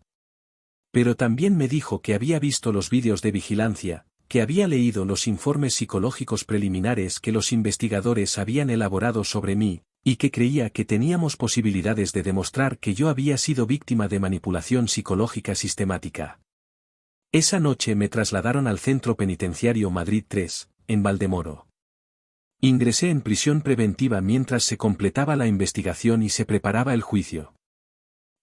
[SPEAKER 1] Pero también me dijo que había visto los vídeos de vigilancia, que había leído los informes psicológicos preliminares que los investigadores habían elaborado sobre mí, y que creía que teníamos posibilidades de demostrar que yo había sido víctima de manipulación psicológica sistemática. Esa noche me trasladaron al Centro Penitenciario Madrid 3, en Valdemoro. Ingresé en prisión preventiva mientras se completaba la investigación y se preparaba el juicio.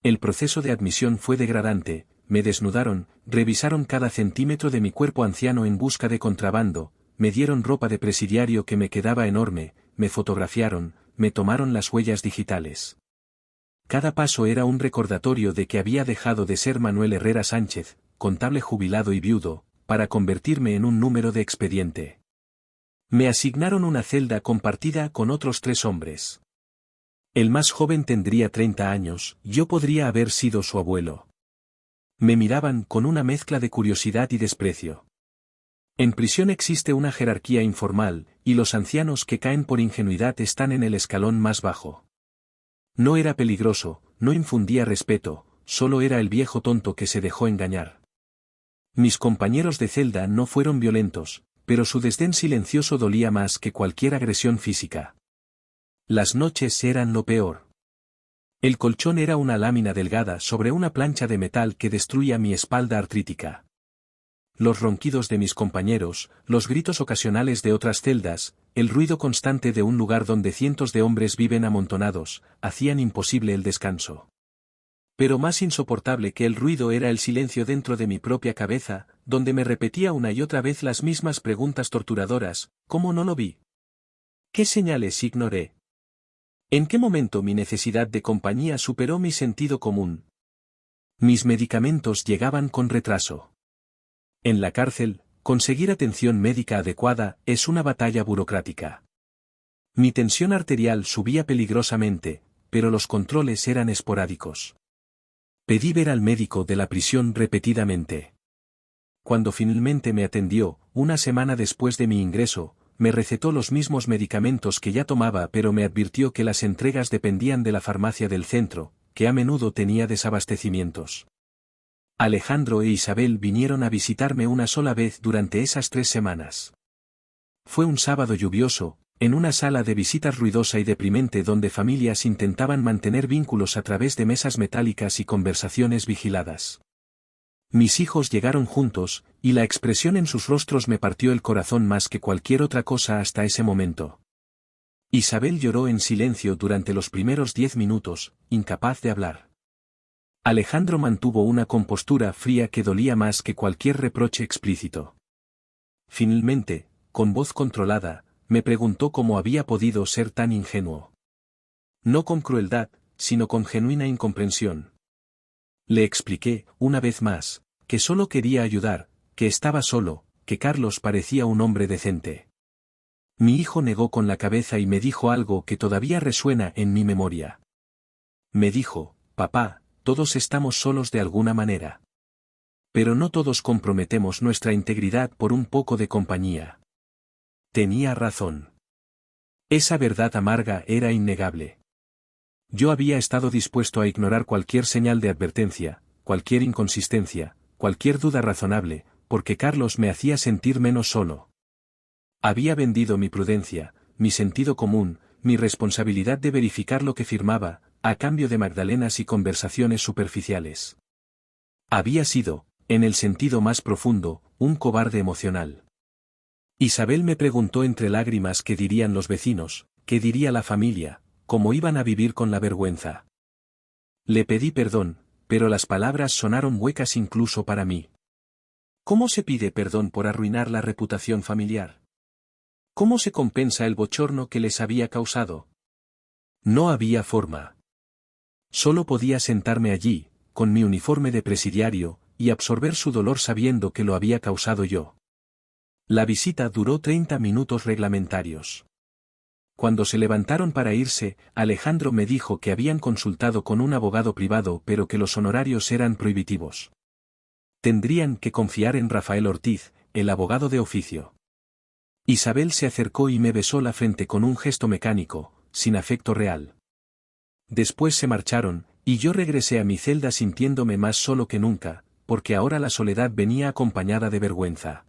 [SPEAKER 1] El proceso de admisión fue degradante, me desnudaron, revisaron cada centímetro de mi cuerpo anciano en busca de contrabando, me dieron ropa de presidiario que me quedaba enorme, me fotografiaron, me tomaron las huellas digitales. Cada paso era un recordatorio de que había dejado de ser Manuel Herrera Sánchez, contable jubilado y viudo, para convertirme en un número de expediente. Me asignaron una celda compartida con otros 3 hombres. El más joven tendría 30 años, yo podría haber sido su abuelo. Me miraban con una mezcla de curiosidad y desprecio. En prisión existe una jerarquía informal, y los ancianos que caen por ingenuidad están en el escalón más bajo. No era peligroso, no infundía respeto, solo era el viejo tonto que se dejó engañar. Mis compañeros de celda no fueron violentos, pero su desdén silencioso dolía más que cualquier agresión física. Las noches eran lo peor. El colchón era una lámina delgada sobre una plancha de metal que destruía mi espalda artrítica. Los ronquidos de mis compañeros, los gritos ocasionales de otras celdas, el ruido constante de un lugar donde cientos de hombres viven amontonados, hacían imposible el descanso. Pero más insoportable que el ruido era el silencio dentro de mi propia cabeza, donde me repetía una y otra vez las mismas preguntas torturadoras: ¿cómo no lo vi? ¿Qué señales ignoré? ¿En qué momento mi necesidad de compañía superó mi sentido común? Mis medicamentos llegaban con retraso. En la cárcel, conseguir atención médica adecuada es una batalla burocrática. Mi tensión arterial subía peligrosamente, pero los controles eran esporádicos. Pedí ver al médico de la prisión repetidamente. Cuando finalmente me atendió, una semana después de mi ingreso, me recetó los mismos medicamentos que ya tomaba, pero me advirtió que las entregas dependían de la farmacia del centro, que a menudo tenía desabastecimientos. Alejandro e Isabel vinieron a visitarme una sola vez durante esas 3 semanas. Fue un sábado lluvioso, en una sala de visitas ruidosa y deprimente donde familias intentaban mantener vínculos a través de mesas metálicas y conversaciones vigiladas. Mis hijos llegaron juntos, y la expresión en sus rostros me partió el corazón más que cualquier otra cosa hasta ese momento. Isabel lloró en silencio durante los primeros 10 minutos, incapaz de hablar. Alejandro mantuvo una compostura fría que dolía más que cualquier reproche explícito. Finalmente, con voz controlada, me preguntó cómo había podido ser tan ingenuo. No con crueldad, sino con genuina incomprensión. Le expliqué, una vez más, que solo quería ayudar, que estaba solo, que Carlos parecía un hombre decente. Mi hijo negó con la cabeza y me dijo algo que todavía resuena en mi memoria. Me dijo: papá, todos estamos solos de alguna manera. Pero no todos comprometemos nuestra integridad por un poco de compañía. Tenía razón. Esa verdad amarga era innegable. Yo había estado dispuesto a ignorar cualquier señal de advertencia, cualquier inconsistencia, cualquier duda razonable, porque Carlos me hacía sentir menos solo. Había vendido mi prudencia, mi sentido común, mi responsabilidad de verificar lo que firmaba, a cambio de magdalenas y conversaciones superficiales. Había sido, en el sentido más profundo, un cobarde emocional. Isabel me preguntó entre lágrimas qué dirían los vecinos, qué diría la familia, cómo iban a vivir con la vergüenza. Le pedí perdón, pero las palabras sonaron huecas incluso para mí. ¿Cómo se pide perdón por arruinar la reputación familiar? ¿Cómo se compensa el bochorno que les había causado? No había forma. Solo podía sentarme allí, con mi uniforme de presidiario, y absorber su dolor sabiendo que lo había causado yo. La visita duró 30 minutos reglamentarios. Cuando se levantaron para irse, Alejandro me dijo que habían consultado con un abogado privado pero que los honorarios eran prohibitivos. Tendrían que confiar en Rafael Ortiz, el abogado de oficio. Isabel se acercó y me besó la frente con un gesto mecánico, sin afecto real. Después se marcharon, y yo regresé a mi celda sintiéndome más solo que nunca, porque ahora la soledad venía acompañada de vergüenza.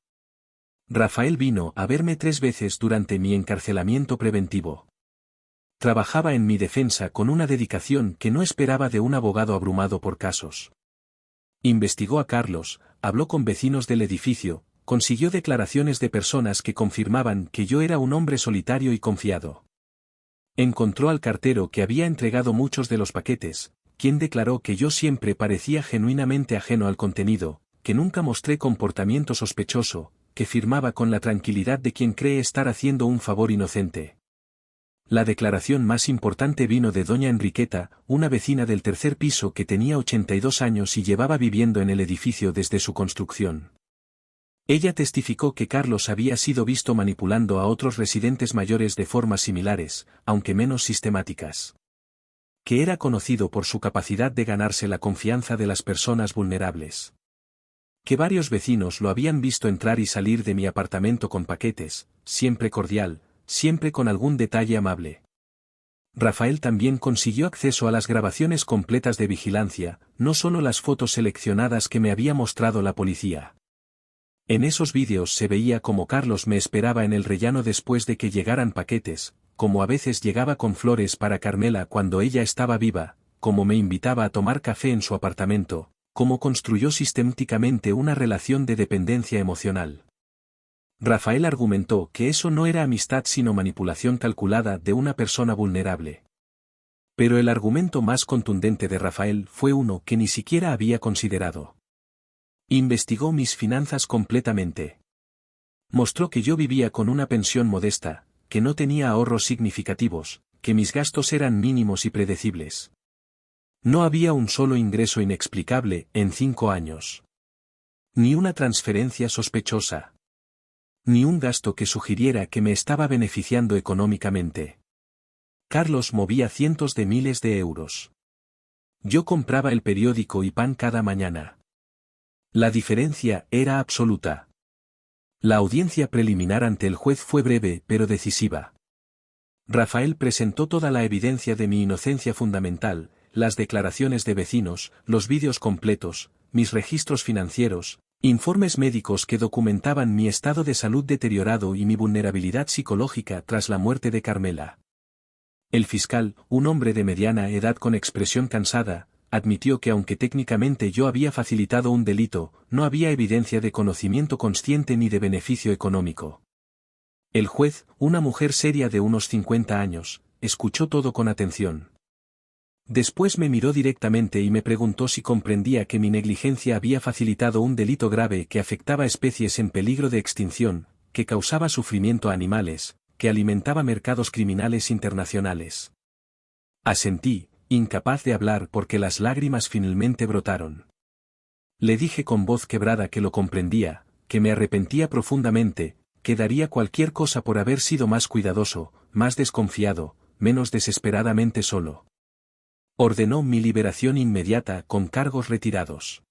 [SPEAKER 1] Rafael vino a verme 3 veces durante mi encarcelamiento preventivo. Trabajaba en mi defensa con una dedicación que no esperaba de un abogado abrumado por casos. Investigó a Carlos, habló con vecinos del edificio, consiguió declaraciones de personas que confirmaban que yo era un hombre solitario y confiado. Encontró al cartero que había entregado muchos de los paquetes, quien declaró que yo siempre parecía genuinamente ajeno al contenido, que nunca mostré comportamiento sospechoso, que firmaba con la tranquilidad de quien cree estar haciendo un favor inocente. La declaración más importante vino de doña Enriqueta, una vecina del 3er piso que tenía 82 años y llevaba viviendo en el edificio desde su construcción. Ella testificó que Carlos había sido visto manipulando a otros residentes mayores de formas similares, aunque menos sistemáticas. Que era conocido por su capacidad de ganarse la confianza de las personas vulnerables. Que varios vecinos lo habían visto entrar y salir de mi apartamento con paquetes, siempre cordial, siempre con algún detalle amable. Rafael también consiguió acceso a las grabaciones completas de vigilancia, no solo las fotos seleccionadas que me había mostrado la policía. En esos vídeos se veía como Carlos me esperaba en el rellano después de que llegaran paquetes, como a veces llegaba con flores para Carmela cuando ella estaba viva, como me invitaba a tomar café en su apartamento, como construyó sistemáticamente una relación de dependencia emocional. Rafael argumentó que eso no era amistad sino manipulación calculada de una persona vulnerable. Pero el argumento más contundente de Rafael fue uno que ni siquiera había considerado. Investigó mis finanzas completamente. Mostró que yo vivía con una pensión modesta, que no tenía ahorros significativos, que mis gastos eran mínimos y predecibles. No había un solo ingreso inexplicable en 5 años. Ni una transferencia sospechosa. Ni un gasto que sugiriera que me estaba beneficiando económicamente. Carlos movía cientos de miles de euros. Yo compraba el periódico y pan cada mañana. La diferencia era absoluta. La audiencia preliminar ante el juez fue breve pero decisiva. Rafael presentó toda la evidencia de mi inocencia fundamental, las declaraciones de vecinos, los vídeos completos, mis registros financieros, informes médicos que documentaban mi estado de salud deteriorado y mi vulnerabilidad psicológica tras la muerte de Carmela. El fiscal, un hombre de mediana edad con expresión cansada, admitió que aunque técnicamente yo había facilitado un delito, no había evidencia de conocimiento consciente ni de beneficio económico. El juez, una mujer seria de unos 50 años, escuchó todo con atención. Después me miró directamente y me preguntó si comprendía que mi negligencia había facilitado un delito grave que afectaba especies en peligro de extinción, que causaba sufrimiento a animales, que alimentaba mercados criminales internacionales. Asentí, incapaz de hablar porque las lágrimas finalmente brotaron. Le dije con voz quebrada que lo comprendía, que me arrepentía profundamente, que daría cualquier cosa por haber sido más cuidadoso, más desconfiado, menos desesperadamente solo. Ordenó mi liberación inmediata con cargos retirados.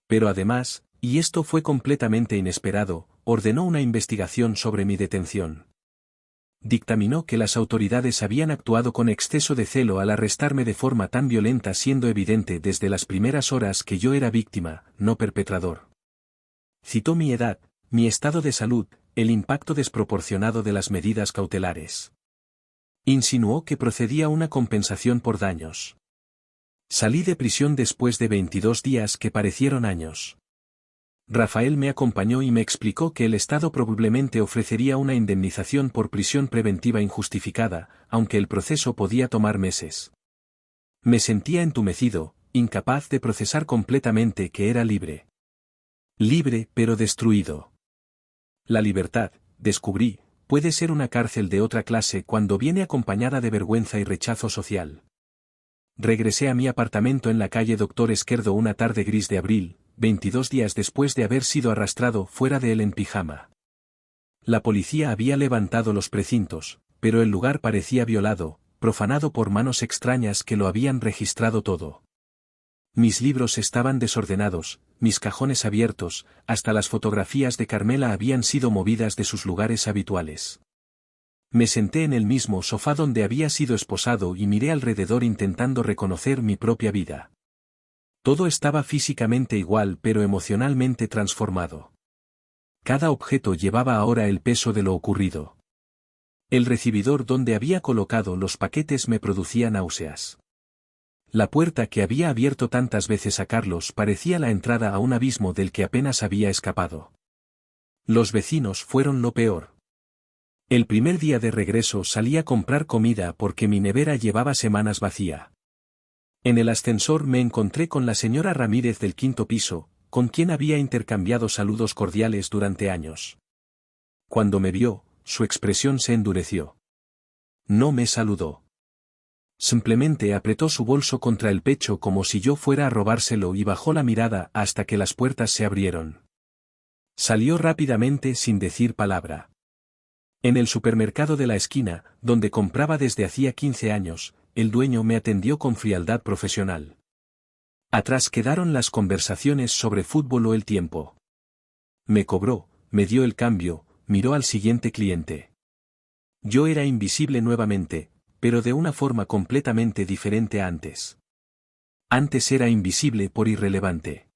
[SPEAKER 1] Pero además, y esto fue completamente inesperado, ordenó una investigación sobre mi detención. Dictaminó que las autoridades habían actuado con exceso de celo al arrestarme de forma tan violenta siendo evidente desde las primeras horas que yo era víctima, no perpetrador. Citó mi edad, mi estado de salud, el impacto desproporcionado de las medidas cautelares. Insinuó que procedía una compensación por daños. Salí de prisión después de 22 días que parecieron años. Rafael me acompañó y me explicó que el Estado probablemente ofrecería una indemnización por prisión preventiva injustificada, aunque el proceso podía tomar meses. Me sentía entumecido, incapaz de procesar completamente que era libre. Libre pero destruido. La libertad, descubrí, puede ser una cárcel de otra clase cuando viene acompañada de vergüenza y rechazo social. Regresé a mi apartamento en la calle Doctor Esquerdo una tarde gris de abril, 22 días después de haber sido arrastrado fuera de él en pijama. La policía había levantado los precintos, pero el lugar parecía violado, profanado por manos extrañas que lo habían registrado todo. Mis libros estaban desordenados, mis cajones abiertos, hasta las fotografías de Carmela habían sido movidas de sus lugares habituales. Me senté en el mismo sofá donde había sido esposado y miré alrededor intentando reconocer mi propia vida. Todo estaba físicamente igual pero emocionalmente transformado. Cada objeto llevaba ahora el peso de lo ocurrido. El recibidor donde había colocado los paquetes me producía náuseas. La puerta que había abierto tantas veces a Carlos parecía la entrada a un abismo del que apenas había escapado. Los vecinos fueron lo peor. El primer día de regreso salí a comprar comida porque mi nevera llevaba semanas vacía. En el ascensor me encontré con la señora Ramírez del quinto piso, con quien había intercambiado saludos cordiales durante años. Cuando me vio, su expresión se endureció. No me saludó. Simplemente apretó su bolso contra el pecho como si yo fuera a robárselo y bajó la mirada hasta que las puertas se abrieron. Salió rápidamente sin decir palabra. En el supermercado de la esquina, donde compraba desde hacía 15 años, el dueño me atendió con frialdad profesional. Atrás quedaron las conversaciones sobre fútbol o el tiempo. Me cobró, me dio el cambio, miró al siguiente cliente. Yo era invisible nuevamente, pero de una forma completamente diferente a antes. Antes era invisible por irrelevante.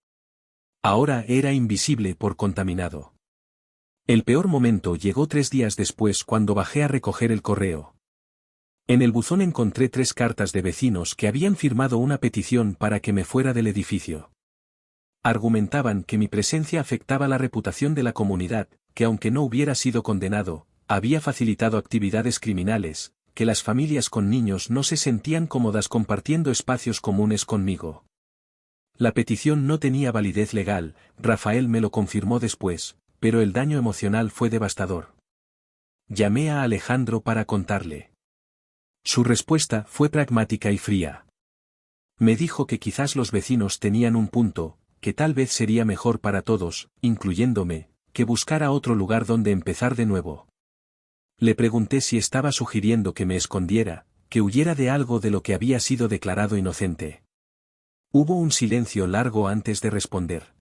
[SPEAKER 1] Ahora era invisible por contaminado. El peor momento llegó 3 días después cuando bajé a recoger el correo. En el buzón encontré 3 cartas de vecinos que habían firmado una petición para que me fuera del edificio. Argumentaban que mi presencia afectaba la reputación de la comunidad, que aunque no hubiera sido condenado, había facilitado actividades criminales, que las familias con niños no se sentían cómodas compartiendo espacios comunes conmigo. La petición no tenía validez legal, Rafael me lo confirmó después, pero el daño emocional fue devastador. Llamé a Alejandro para contarle. Su respuesta fue pragmática y fría. Me dijo que quizás los vecinos tenían un punto, que tal vez sería mejor para todos, incluyéndome, que buscara otro lugar donde empezar de nuevo. Le pregunté si estaba sugiriendo que me escondiera, que huyera de algo de lo que había sido declarado inocente. Hubo un silencio largo antes de responder.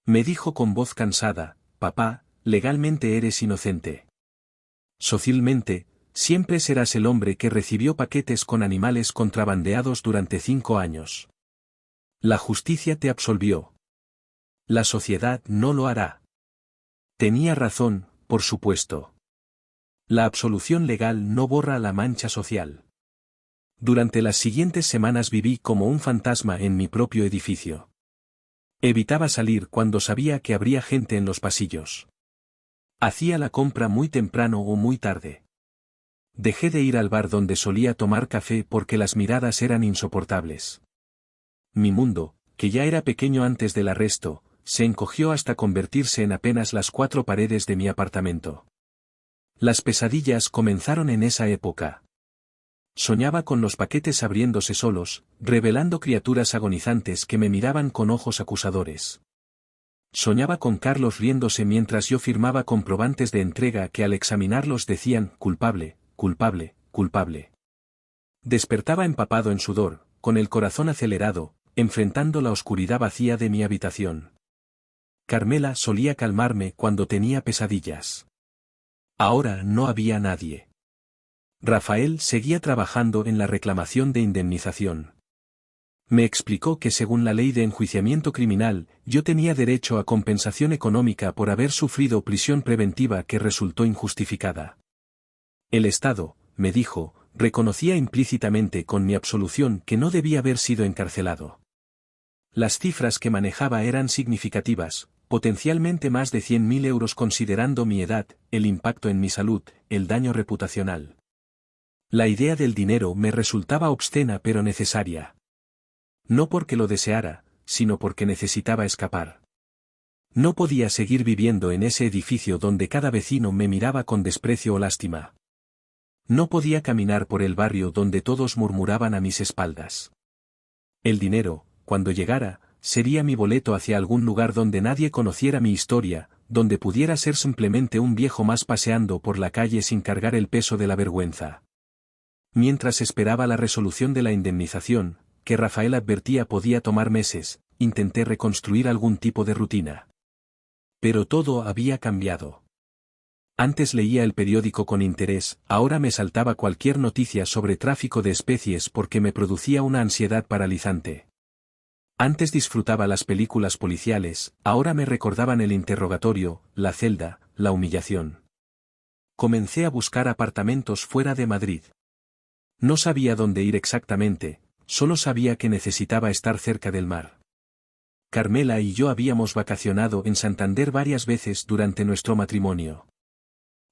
[SPEAKER 1] Me dijo con voz cansada, papá, legalmente eres inocente. Socialmente, siempre serás el hombre que recibió paquetes con animales contrabandeados durante 5 años. La justicia te absolvió. La sociedad no lo hará. Tenía razón, por supuesto. La absolución legal no borra la mancha social. Durante las siguientes semanas viví como un fantasma en mi propio edificio. Evitaba salir cuando sabía que habría gente en los pasillos. Hacía la compra muy temprano o muy tarde. Dejé de ir al bar donde solía tomar café porque las miradas eran insoportables. Mi mundo, que ya era pequeño antes del arresto, se encogió hasta convertirse en apenas las 4 paredes de mi apartamento. Las pesadillas comenzaron en esa época. Soñaba con los paquetes abriéndose solos, revelando criaturas agonizantes que me miraban con ojos acusadores. Soñaba con Carlos riéndose mientras yo firmaba comprobantes de entrega que al examinarlos decían culpable, culpable, culpable. Despertaba empapado en sudor, con el corazón acelerado, enfrentando la oscuridad vacía de mi habitación. Carmela solía calmarme cuando tenía pesadillas. Ahora no había nadie. Rafael seguía trabajando en la reclamación de indemnización. Me explicó que según la ley de enjuiciamiento criminal, yo tenía derecho a compensación económica por haber sufrido prisión preventiva que resultó injustificada. El Estado, me dijo, reconocía implícitamente con mi absolución que no debía haber sido encarcelado. Las cifras que manejaba eran significativas, potencialmente más de 100.000 euros considerando mi edad, el impacto en mi salud, el daño reputacional. La idea del dinero me resultaba obscena pero necesaria. No porque lo deseara, sino porque necesitaba escapar. No podía seguir viviendo en ese edificio donde cada vecino me miraba con desprecio o lástima. No podía caminar por el barrio donde todos murmuraban a mis espaldas. El dinero, cuando llegara, sería mi boleto hacia algún lugar donde nadie conociera mi historia, donde pudiera ser simplemente un viejo más paseando por la calle sin cargar el peso de la vergüenza. Mientras esperaba la resolución de la indemnización, que Rafael advertía podía tomar meses, intenté reconstruir algún tipo de rutina. Pero todo había cambiado. Antes leía el periódico con interés, ahora me saltaba cualquier noticia sobre tráfico de especies porque me producía una ansiedad paralizante. Antes disfrutaba las películas policiales, ahora me recordaban el interrogatorio, la celda, la humillación. Comencé a buscar apartamentos fuera de Madrid. No sabía dónde ir exactamente, solo sabía que necesitaba estar cerca del mar. Carmela y yo habíamos vacacionado en Santander varias veces durante nuestro matrimonio.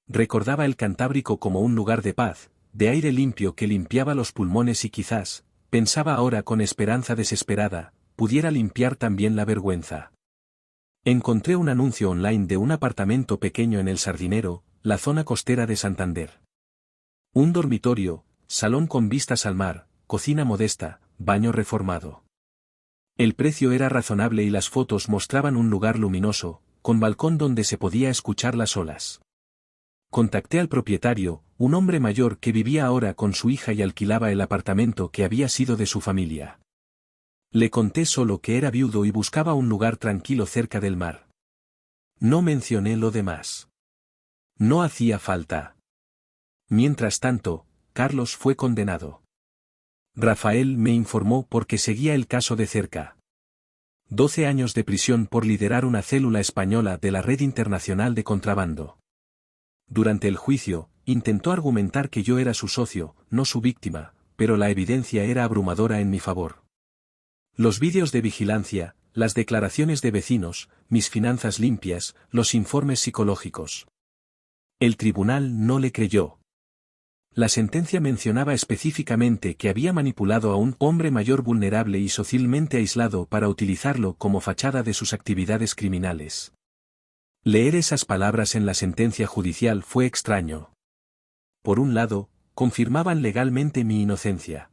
[SPEAKER 1] Recordaba el Cantábrico como un lugar de paz, de aire limpio que limpiaba los pulmones y quizás, pensaba ahora con esperanza desesperada, pudiera limpiar también la vergüenza. Encontré un anuncio online de un apartamento pequeño en El Sardinero, la zona costera de Santander. Un dormitorio, salón con vistas al mar, cocina modesta, baño reformado. El precio era razonable y las fotos mostraban un lugar luminoso, con balcón donde se podía escuchar las olas. Contacté al propietario, un hombre mayor que vivía ahora con su hija y alquilaba el apartamento que había sido de su familia. Le conté solo que era viudo y buscaba un lugar tranquilo cerca del mar. No mencioné lo demás. No hacía falta. Mientras tanto, Carlos fue condenado. Rafael me informó porque seguía el caso de cerca. 12 años de prisión por liderar una célula española de la red internacional de contrabando. Durante el juicio, intentó argumentar que yo era su socio, no su víctima, pero la evidencia era abrumadora en mi favor. Los vídeos de vigilancia, las declaraciones de vecinos, mis finanzas limpias, los informes psicológicos. El tribunal no le creyó. La sentencia mencionaba específicamente que había manipulado a un hombre mayor vulnerable y socialmente aislado para utilizarlo como fachada de sus actividades criminales. Leer esas palabras en la sentencia judicial fue extraño. Por un lado, confirmaban legalmente mi inocencia.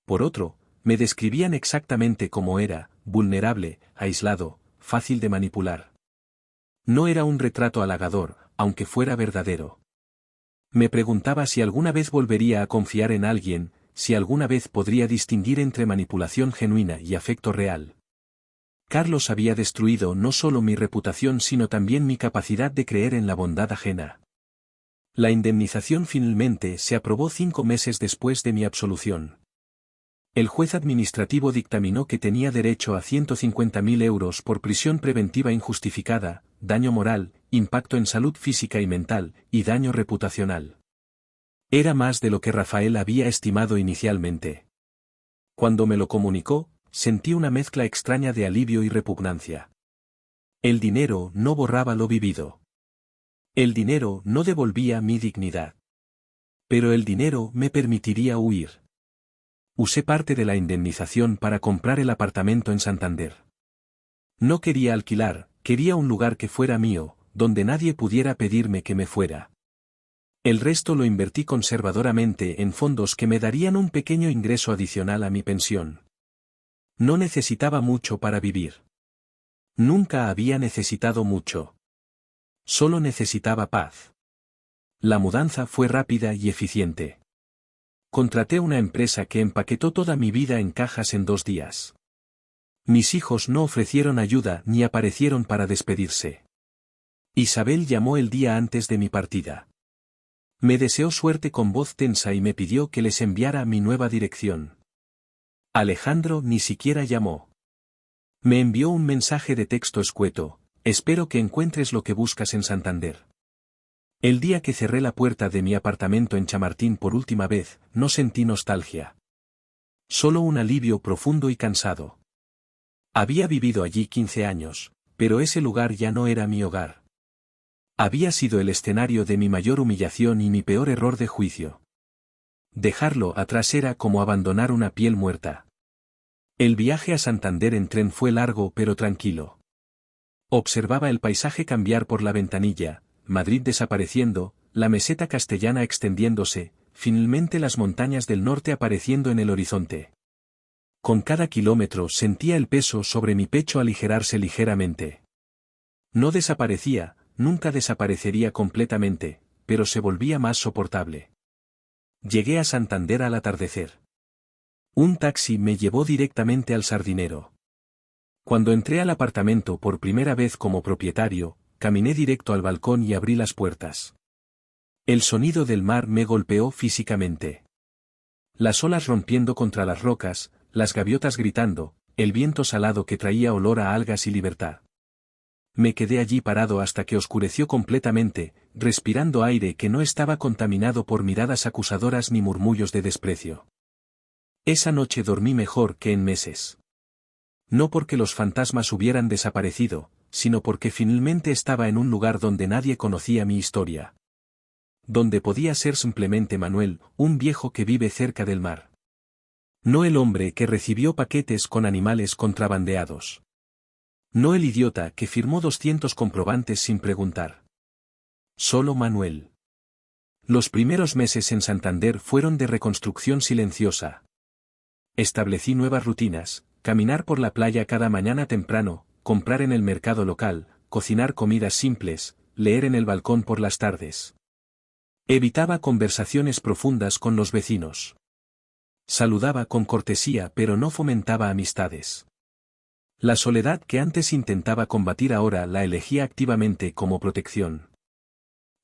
[SPEAKER 1] Por otro, me describían exactamente cómo era, vulnerable, aislado, fácil de manipular. No era un retrato halagador, aunque fuera verdadero. Me preguntaba si alguna vez volvería a confiar en alguien, si alguna vez podría distinguir entre manipulación genuina y afecto real. Carlos había destruido no solo mi reputación sino también mi capacidad de creer en la bondad ajena. La indemnización finalmente se aprobó 5 meses después de mi absolución. El juez administrativo dictaminó que tenía derecho a 150.000 euros por prisión preventiva injustificada, daño moral, impacto en salud física y mental, y daño reputacional. Era más de lo que Rafael había estimado inicialmente. Cuando me lo comunicó, sentí una mezcla extraña de alivio y repugnancia. El dinero no borraba lo vivido. El dinero no devolvía mi dignidad. Pero el dinero me permitiría huir. Usé parte de la indemnización para comprar el apartamento en Santander. No quería alquilar, quería un lugar que fuera mío, donde nadie pudiera pedirme que me fuera. El resto lo invertí conservadoramente en fondos que me darían un pequeño ingreso adicional a mi pensión. No necesitaba mucho para vivir. Nunca había necesitado mucho. Solo necesitaba paz. La mudanza fue rápida y eficiente. Contraté una empresa que empaquetó toda mi vida en cajas en 2 días. Mis hijos no ofrecieron ayuda ni aparecieron para despedirse. Isabel llamó el día antes de mi partida. Me deseó suerte con voz tensa y me pidió que les enviara mi nueva dirección. Alejandro ni siquiera llamó. Me envió un mensaje de texto escueto: espero que encuentres lo que buscas en Santander. El día que cerré la puerta de mi apartamento en Chamartín por última vez, no sentí nostalgia. Solo un alivio profundo y cansado. Había vivido allí 15 años, pero ese lugar ya no era mi hogar. Había sido el escenario de mi mayor humillación y mi peor error de juicio. Dejarlo atrás era como abandonar una piel muerta. El viaje a Santander en tren fue largo pero tranquilo. Observaba el paisaje cambiar por la ventanilla, Madrid desapareciendo, la meseta castellana extendiéndose, finalmente las montañas del norte apareciendo en el horizonte. Con cada kilómetro sentía el peso sobre mi pecho aligerarse ligeramente. No desaparecía, nunca desaparecería completamente, pero se volvía más soportable. Llegué a Santander al atardecer. Un taxi me llevó directamente al Sardinero. Cuando entré al apartamento por primera vez como propietario, caminé directo al balcón y abrí las puertas. El sonido del mar me golpeó físicamente. Las olas rompiendo contra las rocas, las gaviotas gritando, el viento salado que traía olor a algas y libertad. Me quedé allí parado hasta que oscureció completamente, respirando aire que no estaba contaminado por miradas acusadoras ni murmullos de desprecio. Esa noche dormí mejor que en meses. No porque los fantasmas hubieran desaparecido, sino porque finalmente estaba en un lugar donde nadie conocía mi historia. Donde podía ser simplemente Manuel, un viejo que vive cerca del mar. No el hombre que recibió paquetes con animales contrabandeados. No el idiota que firmó 200 comprobantes sin preguntar. Solo Manuel. Los primeros meses en Santander fueron de reconstrucción silenciosa. Establecí nuevas rutinas: caminar por la playa cada mañana temprano, comprar en el mercado local, cocinar comidas simples, leer en el balcón por las tardes. Evitaba conversaciones profundas con los vecinos. Saludaba con cortesía pero no fomentaba amistades. La soledad que antes intentaba combatir ahora la elegía activamente como protección.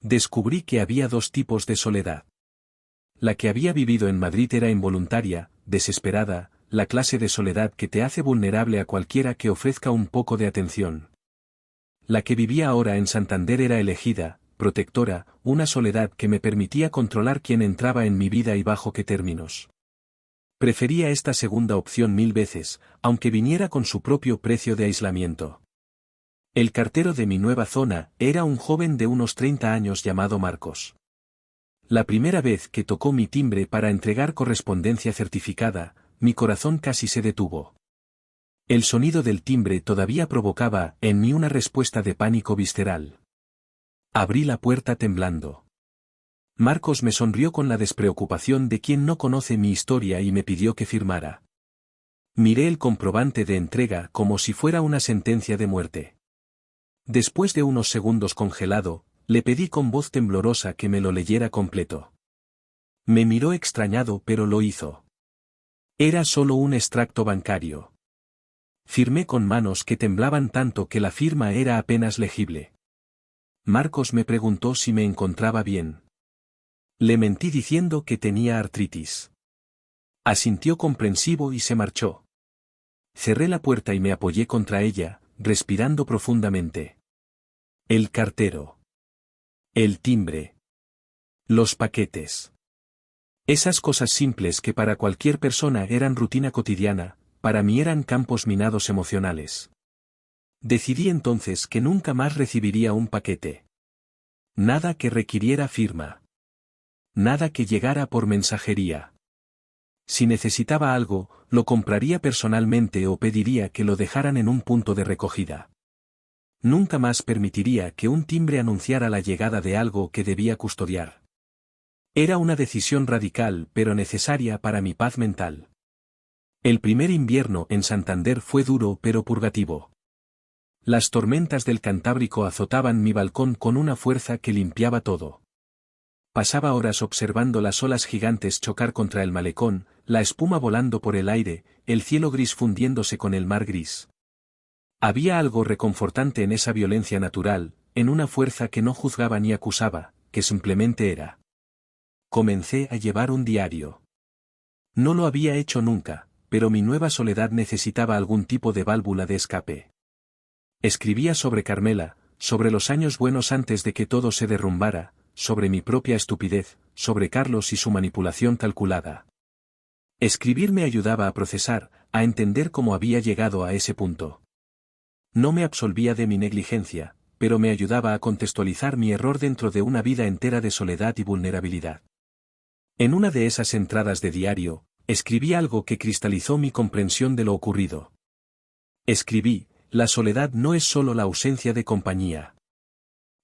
[SPEAKER 1] Descubrí que había dos tipos de soledad. La que había vivido en Madrid era involuntaria, desesperada, la clase de soledad que te hace vulnerable a cualquiera que ofrezca un poco de atención. La que vivía ahora en Santander era elegida, protectora, una soledad que me permitía controlar quién entraba en mi vida y bajo qué términos. Prefería esta segunda opción 1000 veces, aunque viniera con su propio precio de aislamiento. El cartero de mi nueva zona era un joven de unos 30 años llamado Marcos. La primera vez que tocó mi timbre para entregar correspondencia certificada, mi corazón casi se detuvo. El sonido del timbre todavía provocaba en mí una respuesta de pánico visceral. Abrí la puerta temblando. Marcos me sonrió con la despreocupación de quien no conoce mi historia y me pidió que firmara. Miré el comprobante de entrega como si fuera una sentencia de muerte. Después de unos segundos congelado, le pedí con voz temblorosa que me lo leyera completo. Me miró extrañado pero lo hizo. Era solo un extracto bancario. Firmé con manos que temblaban tanto que la firma era apenas legible. Marcos me preguntó si me encontraba bien. Le mentí diciendo que tenía artritis. Asintió comprensivo y se marchó. Cerré la puerta y me apoyé contra ella, respirando profundamente. El cartero. El timbre. Los paquetes. Esas cosas simples que para cualquier persona eran rutina cotidiana, para mí eran campos minados emocionales. Decidí entonces que nunca más recibiría un paquete. Nada que requiriera firma. Nada que llegara por mensajería. Si necesitaba algo, lo compraría personalmente o pediría que lo dejaran en un punto de recogida. Nunca más permitiría que un timbre anunciara la llegada de algo que debía custodiar. Era una decisión radical pero necesaria para mi paz mental. El primer invierno en Santander fue duro pero purgativo. Las tormentas del Cantábrico azotaban mi balcón con una fuerza que limpiaba todo. Pasaba horas observando las olas gigantes chocar contra el malecón, la espuma volando por el aire, el cielo gris fundiéndose con el mar gris. Había algo reconfortante en esa violencia natural, en una fuerza que no juzgaba ni acusaba, que simplemente era. Comencé a llevar un diario. No lo había hecho nunca, pero mi nueva soledad necesitaba algún tipo de válvula de escape. Escribía sobre Carmela, sobre los años buenos antes de que todo se derrumbara, sobre mi propia estupidez, sobre Carlos y su manipulación calculada. Escribir me ayudaba a procesar, a entender cómo había llegado a ese punto. No me absolvía de mi negligencia, pero me ayudaba a contextualizar mi error dentro de una vida entera de soledad y vulnerabilidad. En una de esas entradas de diario, escribí algo que cristalizó mi comprensión de lo ocurrido. Escribí: la soledad no es solo la ausencia de compañía.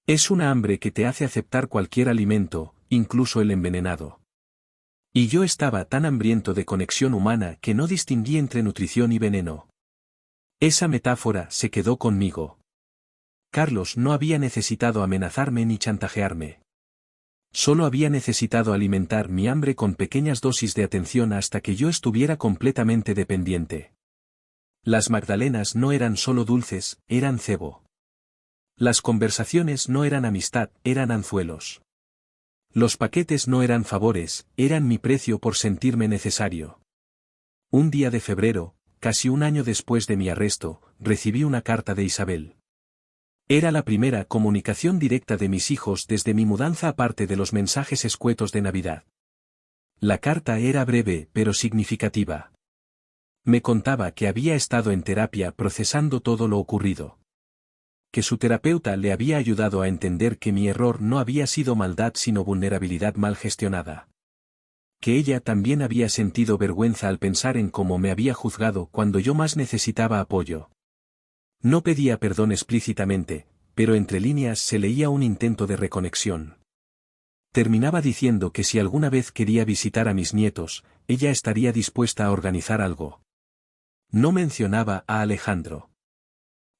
[SPEAKER 1] Es una hambre que te hace aceptar cualquier alimento, incluso el envenenado. Y yo estaba tan hambriento de conexión humana que no distinguí entre nutrición y veneno. Esa metáfora se quedó conmigo. Carlos no había necesitado amenazarme ni chantajearme. Solo había necesitado alimentar mi hambre con pequeñas dosis de atención hasta que yo estuviera completamente dependiente. Las magdalenas no eran solo dulces, eran cebo. Las conversaciones no eran amistad, eran anzuelos. Los paquetes no eran favores, eran mi precio por sentirme necesario. Un día de febrero, casi un año después de mi arresto, recibí una carta de Isabel. Era la primera comunicación directa de mis hijos desde mi mudanza, aparte de los mensajes escuetos de Navidad. La carta era breve pero significativa. Me contaba que había estado en terapia procesando todo lo ocurrido. Que su terapeuta le había ayudado a entender que mi error no había sido maldad sino vulnerabilidad mal gestionada. Que ella también había sentido vergüenza al pensar en cómo me había juzgado cuando yo más necesitaba apoyo. No pedía perdón explícitamente, pero entre líneas se leía un intento de reconexión. Terminaba diciendo que si alguna vez quería visitar a mis nietos, ella estaría dispuesta a organizar algo. No mencionaba a Alejandro.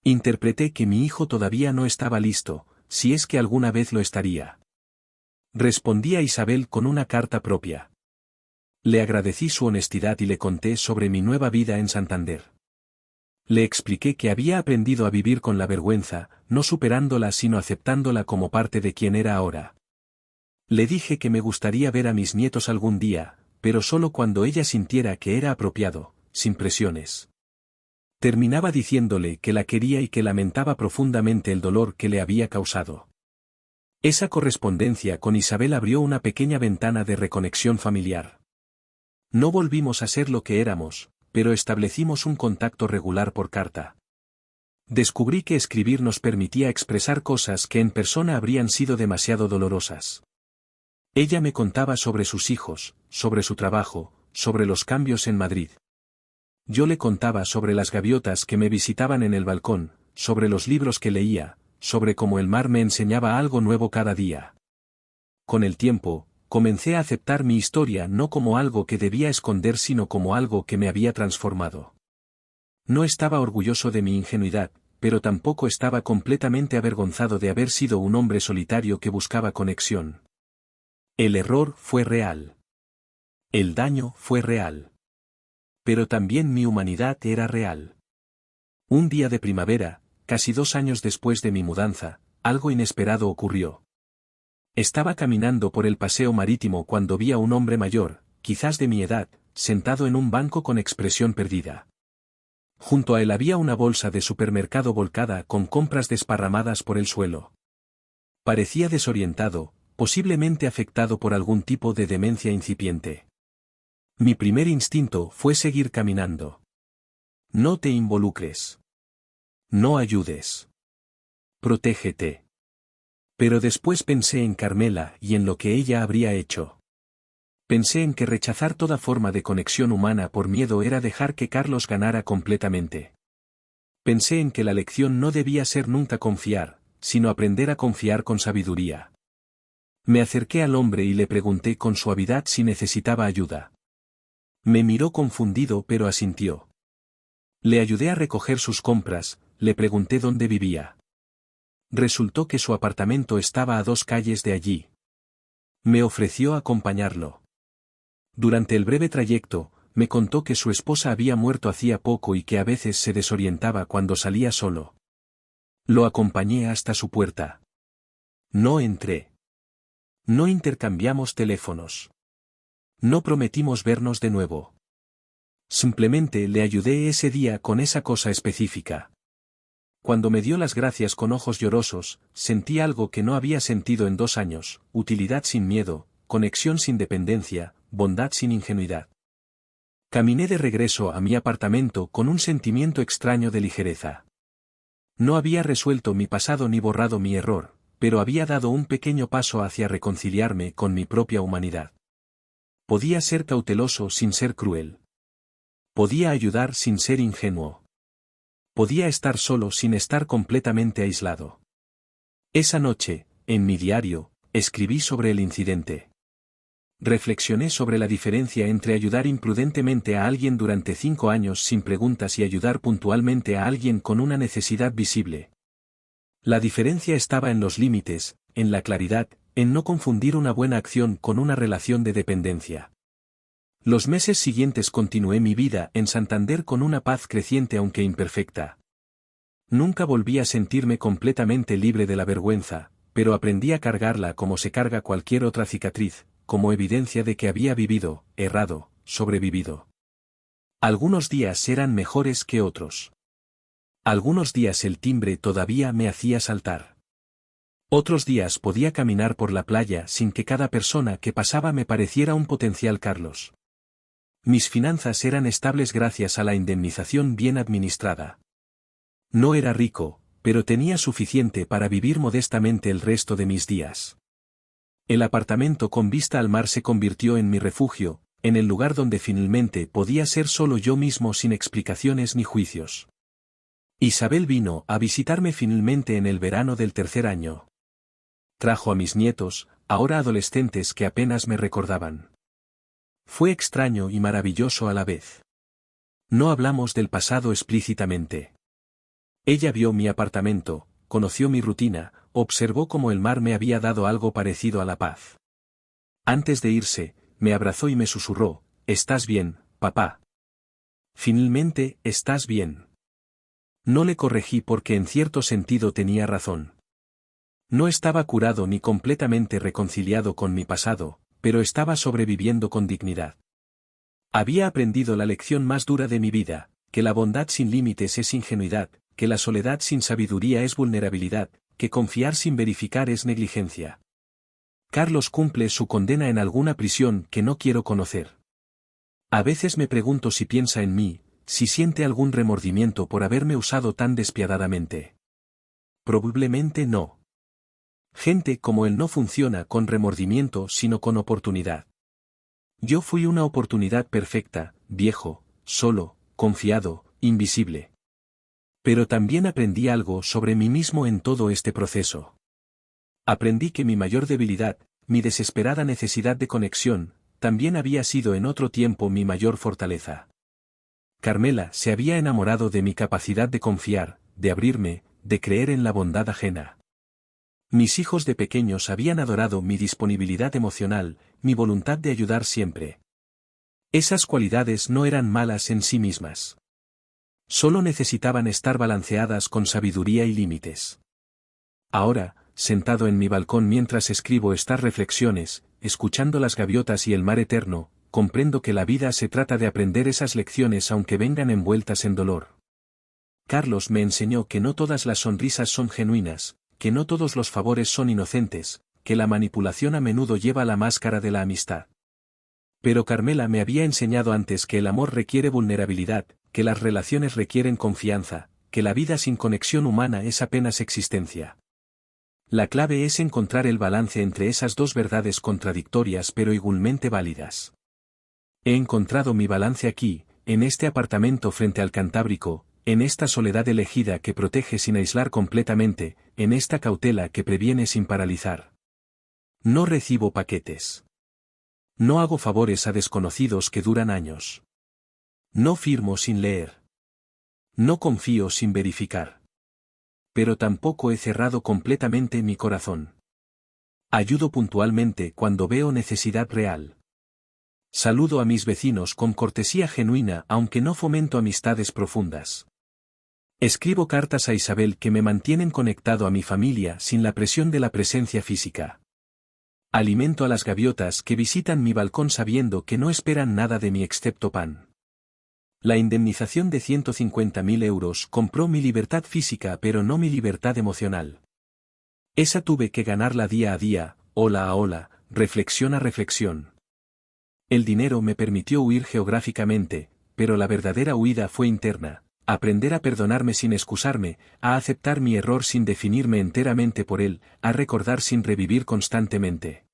[SPEAKER 1] Interpreté que mi hijo todavía no estaba listo, si es que alguna vez lo estaría. Respondí a Isabel con una carta propia. Le agradecí su honestidad y le conté sobre mi nueva vida en Santander. Le expliqué que había aprendido a vivir con la vergüenza, no superándola sino aceptándola como parte de quien era ahora. Le dije que me gustaría ver a mis nietos algún día, pero solo cuando ella sintiera que era apropiado, sin presiones. Terminaba diciéndole que la quería y que lamentaba profundamente el dolor que le había causado. Esa correspondencia con Isabel abrió una pequeña ventana de reconexión familiar. No volvimos a ser lo que éramos, pero establecimos un contacto regular por carta. Descubrí que escribir nos permitía expresar cosas que en persona habrían sido demasiado dolorosas. Ella me contaba sobre sus hijos, sobre su trabajo, sobre los cambios en Madrid. Yo le contaba sobre las gaviotas que me visitaban en el balcón, sobre los libros que leía, sobre cómo el mar me enseñaba algo nuevo cada día. Con el tiempo, comencé a aceptar mi historia no como algo que debía esconder sino como algo que me había transformado. No estaba orgulloso de mi ingenuidad, pero tampoco estaba completamente avergonzado de haber sido un hombre solitario que buscaba conexión. El error fue real. El daño fue real. Pero también mi humanidad era real. Un día de primavera, casi 2 años después de mi mudanza, algo inesperado ocurrió. Estaba caminando por el paseo marítimo cuando vi a un hombre mayor, quizás de mi edad, sentado en un banco con expresión perdida. Junto a él había una bolsa de supermercado volcada con compras desparramadas por el suelo. Parecía desorientado, posiblemente afectado por algún tipo de demencia incipiente. Mi primer instinto fue seguir caminando. No te involucres. No ayudes. Protégete. Pero después pensé en Carmela y en lo que ella habría hecho. Pensé en que rechazar toda forma de conexión humana por miedo era dejar que Carlos ganara completamente. Pensé en que la lección no debía ser nunca confiar, sino aprender a confiar con sabiduría. Me acerqué al hombre y le pregunté con suavidad si necesitaba ayuda. Me miró confundido pero asintió. Le ayudé a recoger sus compras, le pregunté dónde vivía. Resultó que su apartamento estaba a 2 calles de allí. Me ofreció acompañarlo. Durante el breve trayecto, me contó que su esposa había muerto hacía poco y que a veces se desorientaba cuando salía solo. Lo acompañé hasta su puerta. No entré. No intercambiamos teléfonos. No prometimos vernos de nuevo. Simplemente le ayudé ese día con esa cosa específica. Cuando me dio las gracias con ojos llorosos, sentí algo que no había sentido en 2 años: utilidad sin miedo, conexión sin dependencia, bondad sin ingenuidad. Caminé de regreso a mi apartamento con un sentimiento extraño de ligereza. No había resuelto mi pasado ni borrado mi error, pero había dado un pequeño paso hacia reconciliarme con mi propia humanidad. Podía ser cauteloso sin ser cruel. Podía ayudar sin ser ingenuo. Podía estar solo sin estar completamente aislado. Esa noche, en mi diario, escribí sobre el incidente. Reflexioné sobre la diferencia entre ayudar imprudentemente a alguien durante 5 años sin preguntas y ayudar puntualmente a alguien con una necesidad visible. La diferencia estaba en los límites, en la claridad, en no confundir una buena acción con una relación de dependencia. Los meses siguientes continué mi vida en Santander con una paz creciente aunque imperfecta. Nunca volví a sentirme completamente libre de la vergüenza, pero aprendí a cargarla como se carga cualquier otra cicatriz, como evidencia de que había vivido, errado, sobrevivido. Algunos días eran mejores que otros. Algunos días el timbre todavía me hacía saltar. Otros días podía caminar por la playa sin que cada persona que pasaba me pareciera un potencial Carlos. Mis finanzas eran estables gracias a la indemnización bien administrada. No era rico, pero tenía suficiente para vivir modestamente el resto de mis días. El apartamento con vista al mar se convirtió en mi refugio, en el lugar donde finalmente podía ser solo yo mismo sin explicaciones ni juicios. Isabel vino a visitarme finalmente en el verano del 3er año. Trajo a mis nietos, ahora adolescentes que apenas me recordaban. Fue extraño y maravilloso a la vez. No hablamos del pasado explícitamente. Ella vio mi apartamento, conoció mi rutina, observó cómo el mar me había dado algo parecido a la paz. Antes de irse, me abrazó y me susurró: «¿Estás bien, papá?» Finalmente, ¿estás bien? No le corregí porque en cierto sentido tenía razón. No estaba curado ni completamente reconciliado con mi pasado, pero estaba sobreviviendo con dignidad. Había aprendido la lección más dura de mi vida, que la bondad sin límites es ingenuidad, que la soledad sin sabiduría es vulnerabilidad, que confiar sin verificar es negligencia. Carlos cumple su condena en alguna prisión que no quiero conocer. A veces me pregunto si piensa en mí, si siente algún remordimiento por haberme usado tan despiadadamente. Probablemente no. Gente como él no funciona con remordimiento sino con oportunidad. Yo fui una oportunidad perfecta, viejo, solo, confiado, invisible. Pero también aprendí algo sobre mí mismo en todo este proceso. Aprendí que mi mayor debilidad, mi desesperada necesidad de conexión, también había sido en otro tiempo mi mayor fortaleza. Carmela se había enamorado de mi capacidad de confiar, de abrirme, de creer en la bondad ajena. Mis hijos de pequeños habían adorado mi disponibilidad emocional, mi voluntad de ayudar siempre. Esas cualidades no eran malas en sí mismas. Solo necesitaban estar balanceadas con sabiduría y límites. Ahora, sentado en mi balcón mientras escribo estas reflexiones, escuchando las gaviotas y el mar eterno, comprendo que la vida se trata de aprender esas lecciones aunque vengan envueltas en dolor. Carlos me enseñó que no todas las sonrisas son genuinas, que no todos los favores son inocentes, que la manipulación a menudo lleva la máscara de la amistad. Pero Carmela me había enseñado antes que el amor requiere vulnerabilidad, que las relaciones requieren confianza, que la vida sin conexión humana es apenas existencia. La clave es encontrar el balance entre esas dos verdades contradictorias pero igualmente válidas. He encontrado mi balance aquí, en este apartamento frente al Cantábrico, en esta soledad elegida que protege sin aislar completamente, en esta cautela que previene sin paralizar. No recibo paquetes. No hago favores a desconocidos que duran años. No firmo sin leer. No confío sin verificar. Pero tampoco he cerrado completamente mi corazón. Ayudo puntualmente cuando veo necesidad real. Saludo a mis vecinos con cortesía genuina aunque no fomento amistades profundas. Escribo cartas a Isabel que me mantienen conectado a mi familia sin la presión de la presencia física. Alimento a las gaviotas que visitan mi balcón sabiendo que no esperan nada de mí excepto pan. La indemnización de 150.000 euros compró mi libertad física pero no mi libertad emocional. Esa tuve que ganarla día a día, ola a ola, reflexión a reflexión. El dinero me permitió huir geográficamente, pero la verdadera huida fue interna, aprender a perdonarme sin excusarme, a aceptar mi error sin definirme enteramente por él, a recordar sin revivir constantemente.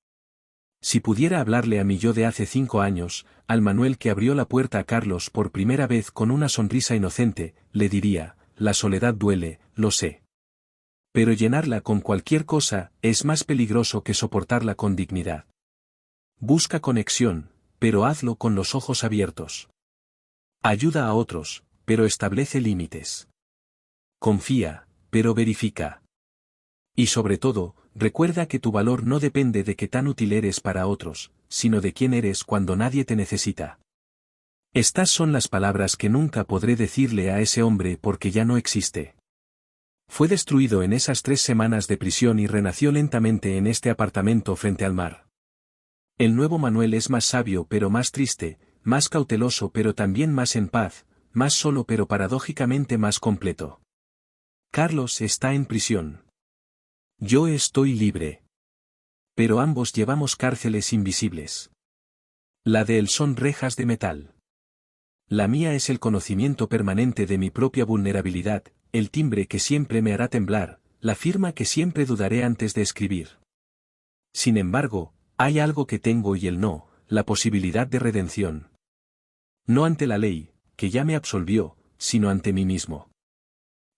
[SPEAKER 1] Si pudiera hablarle a mi yo de hace 5 años, al Manuel que abrió la puerta a Carlos por primera vez con una sonrisa inocente, le diría, la soledad duele, lo sé. Pero llenarla con cualquier cosa es más peligroso que soportarla con dignidad. Busca conexión, pero hazlo con los ojos abiertos. Ayuda a otros, pero establece límites. Confía, pero verifica. Y sobre todo, recuerda que tu valor no depende de qué tan útil eres para otros, sino de quién eres cuando nadie te necesita. Estas son las palabras que nunca podré decirle a ese hombre porque ya no existe. Fue destruido en esas 3 semanas de prisión y renació lentamente en este apartamento frente al mar. El nuevo Manuel es más sabio pero más triste, más cauteloso pero también más en paz, más solo pero paradójicamente más completo. Carlos está en prisión. Yo estoy libre. Pero ambos llevamos cárceles invisibles. La de él son rejas de metal. La mía es el conocimiento permanente de mi propia vulnerabilidad, el timbre que siempre me hará temblar, la firma que siempre dudaré antes de escribir. Sin embargo, hay algo que tengo y él no, la posibilidad de redención. No ante la ley, que ya me absolvió, sino ante mí mismo.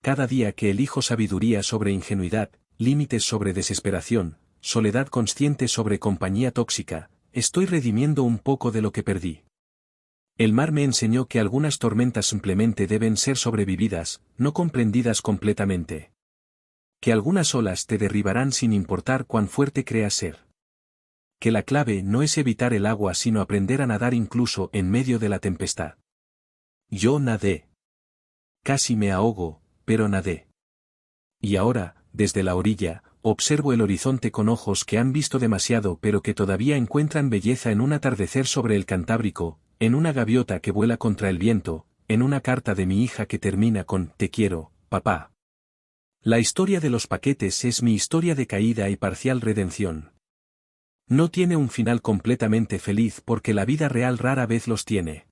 [SPEAKER 1] Cada día que elijo sabiduría sobre ingenuidad, límites sobre desesperación, soledad consciente sobre compañía tóxica, estoy redimiendo un poco de lo que perdí. El mar me enseñó que algunas tormentas simplemente deben ser sobrevividas, no comprendidas completamente. Que algunas olas te derribarán sin importar cuán fuerte creas ser. Que la clave no es evitar el agua sino aprender a nadar incluso en medio de la tempestad. Yo nadé. Casi me ahogo, pero nadé. Y ahora, desde la orilla, observo el horizonte con ojos que han visto demasiado pero que todavía encuentran belleza en un atardecer sobre el Cantábrico, en una gaviota que vuela contra el viento, en una carta de mi hija que termina con «Te quiero, papá». La historia de los paquetes es mi historia de caída y parcial redención. No tiene un final completamente feliz porque la vida real rara vez los tiene.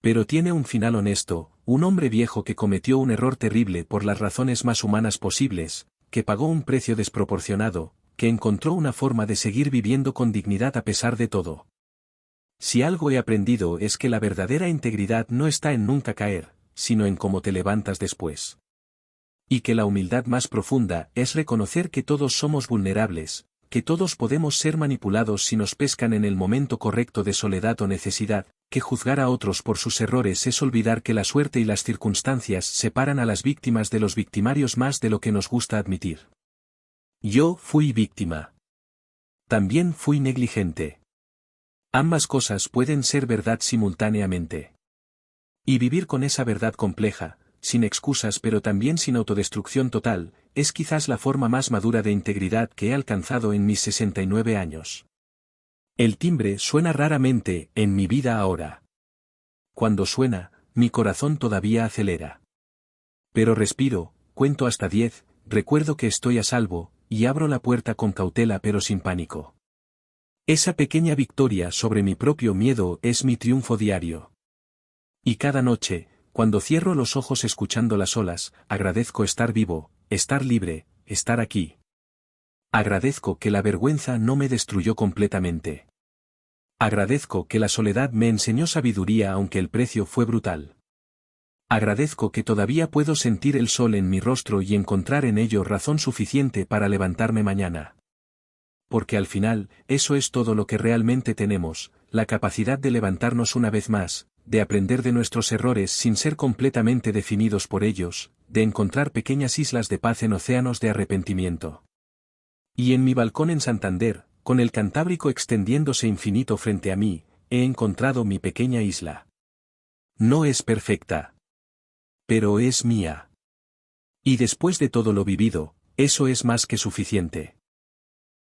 [SPEAKER 1] Pero tiene un final honesto, un hombre viejo que cometió un error terrible por las razones más humanas posibles, que pagó un precio desproporcionado, que encontró una forma de seguir viviendo con dignidad a pesar de todo. Si algo he aprendido es que la verdadera integridad no está en nunca caer, sino en cómo te levantas después. Y que la humildad más profunda es reconocer que todos somos vulnerables, que todos podemos ser manipulados si nos pescan en el momento correcto de soledad o necesidad, que juzgar a otros por sus errores es olvidar que la suerte y las circunstancias separan a las víctimas de los victimarios más de lo que nos gusta admitir. Yo fui víctima. También fui negligente. Ambas cosas pueden ser verdad simultáneamente. Y vivir con esa verdad compleja, sin excusas pero también sin autodestrucción total, es quizás la forma más madura de integridad que he alcanzado en mis 69 años. El timbre suena raramente en mi vida ahora. Cuando suena, mi corazón todavía acelera. Pero respiro, cuento hasta 10, recuerdo que estoy a salvo, y abro la puerta con cautela pero sin pánico. Esa pequeña victoria sobre mi propio miedo es mi triunfo diario. Y cada noche, cuando cierro los ojos escuchando las olas, agradezco estar vivo, estar libre, estar aquí. Agradezco que la vergüenza no me destruyó completamente. Agradezco que la soledad me enseñó sabiduría aunque el precio fue brutal. Agradezco que todavía puedo sentir el sol en mi rostro y encontrar en ello razón suficiente para levantarme mañana. Porque al final, eso es todo lo que realmente tenemos, la capacidad de levantarnos una vez más, de aprender de nuestros errores sin ser completamente definidos por ellos, de encontrar pequeñas islas de paz en océanos de arrepentimiento. Y en mi balcón en Santander, con el Cantábrico extendiéndose infinito frente a mí, he encontrado mi pequeña isla. No es perfecta. Pero es mía. Y después de todo lo vivido, eso es más que suficiente.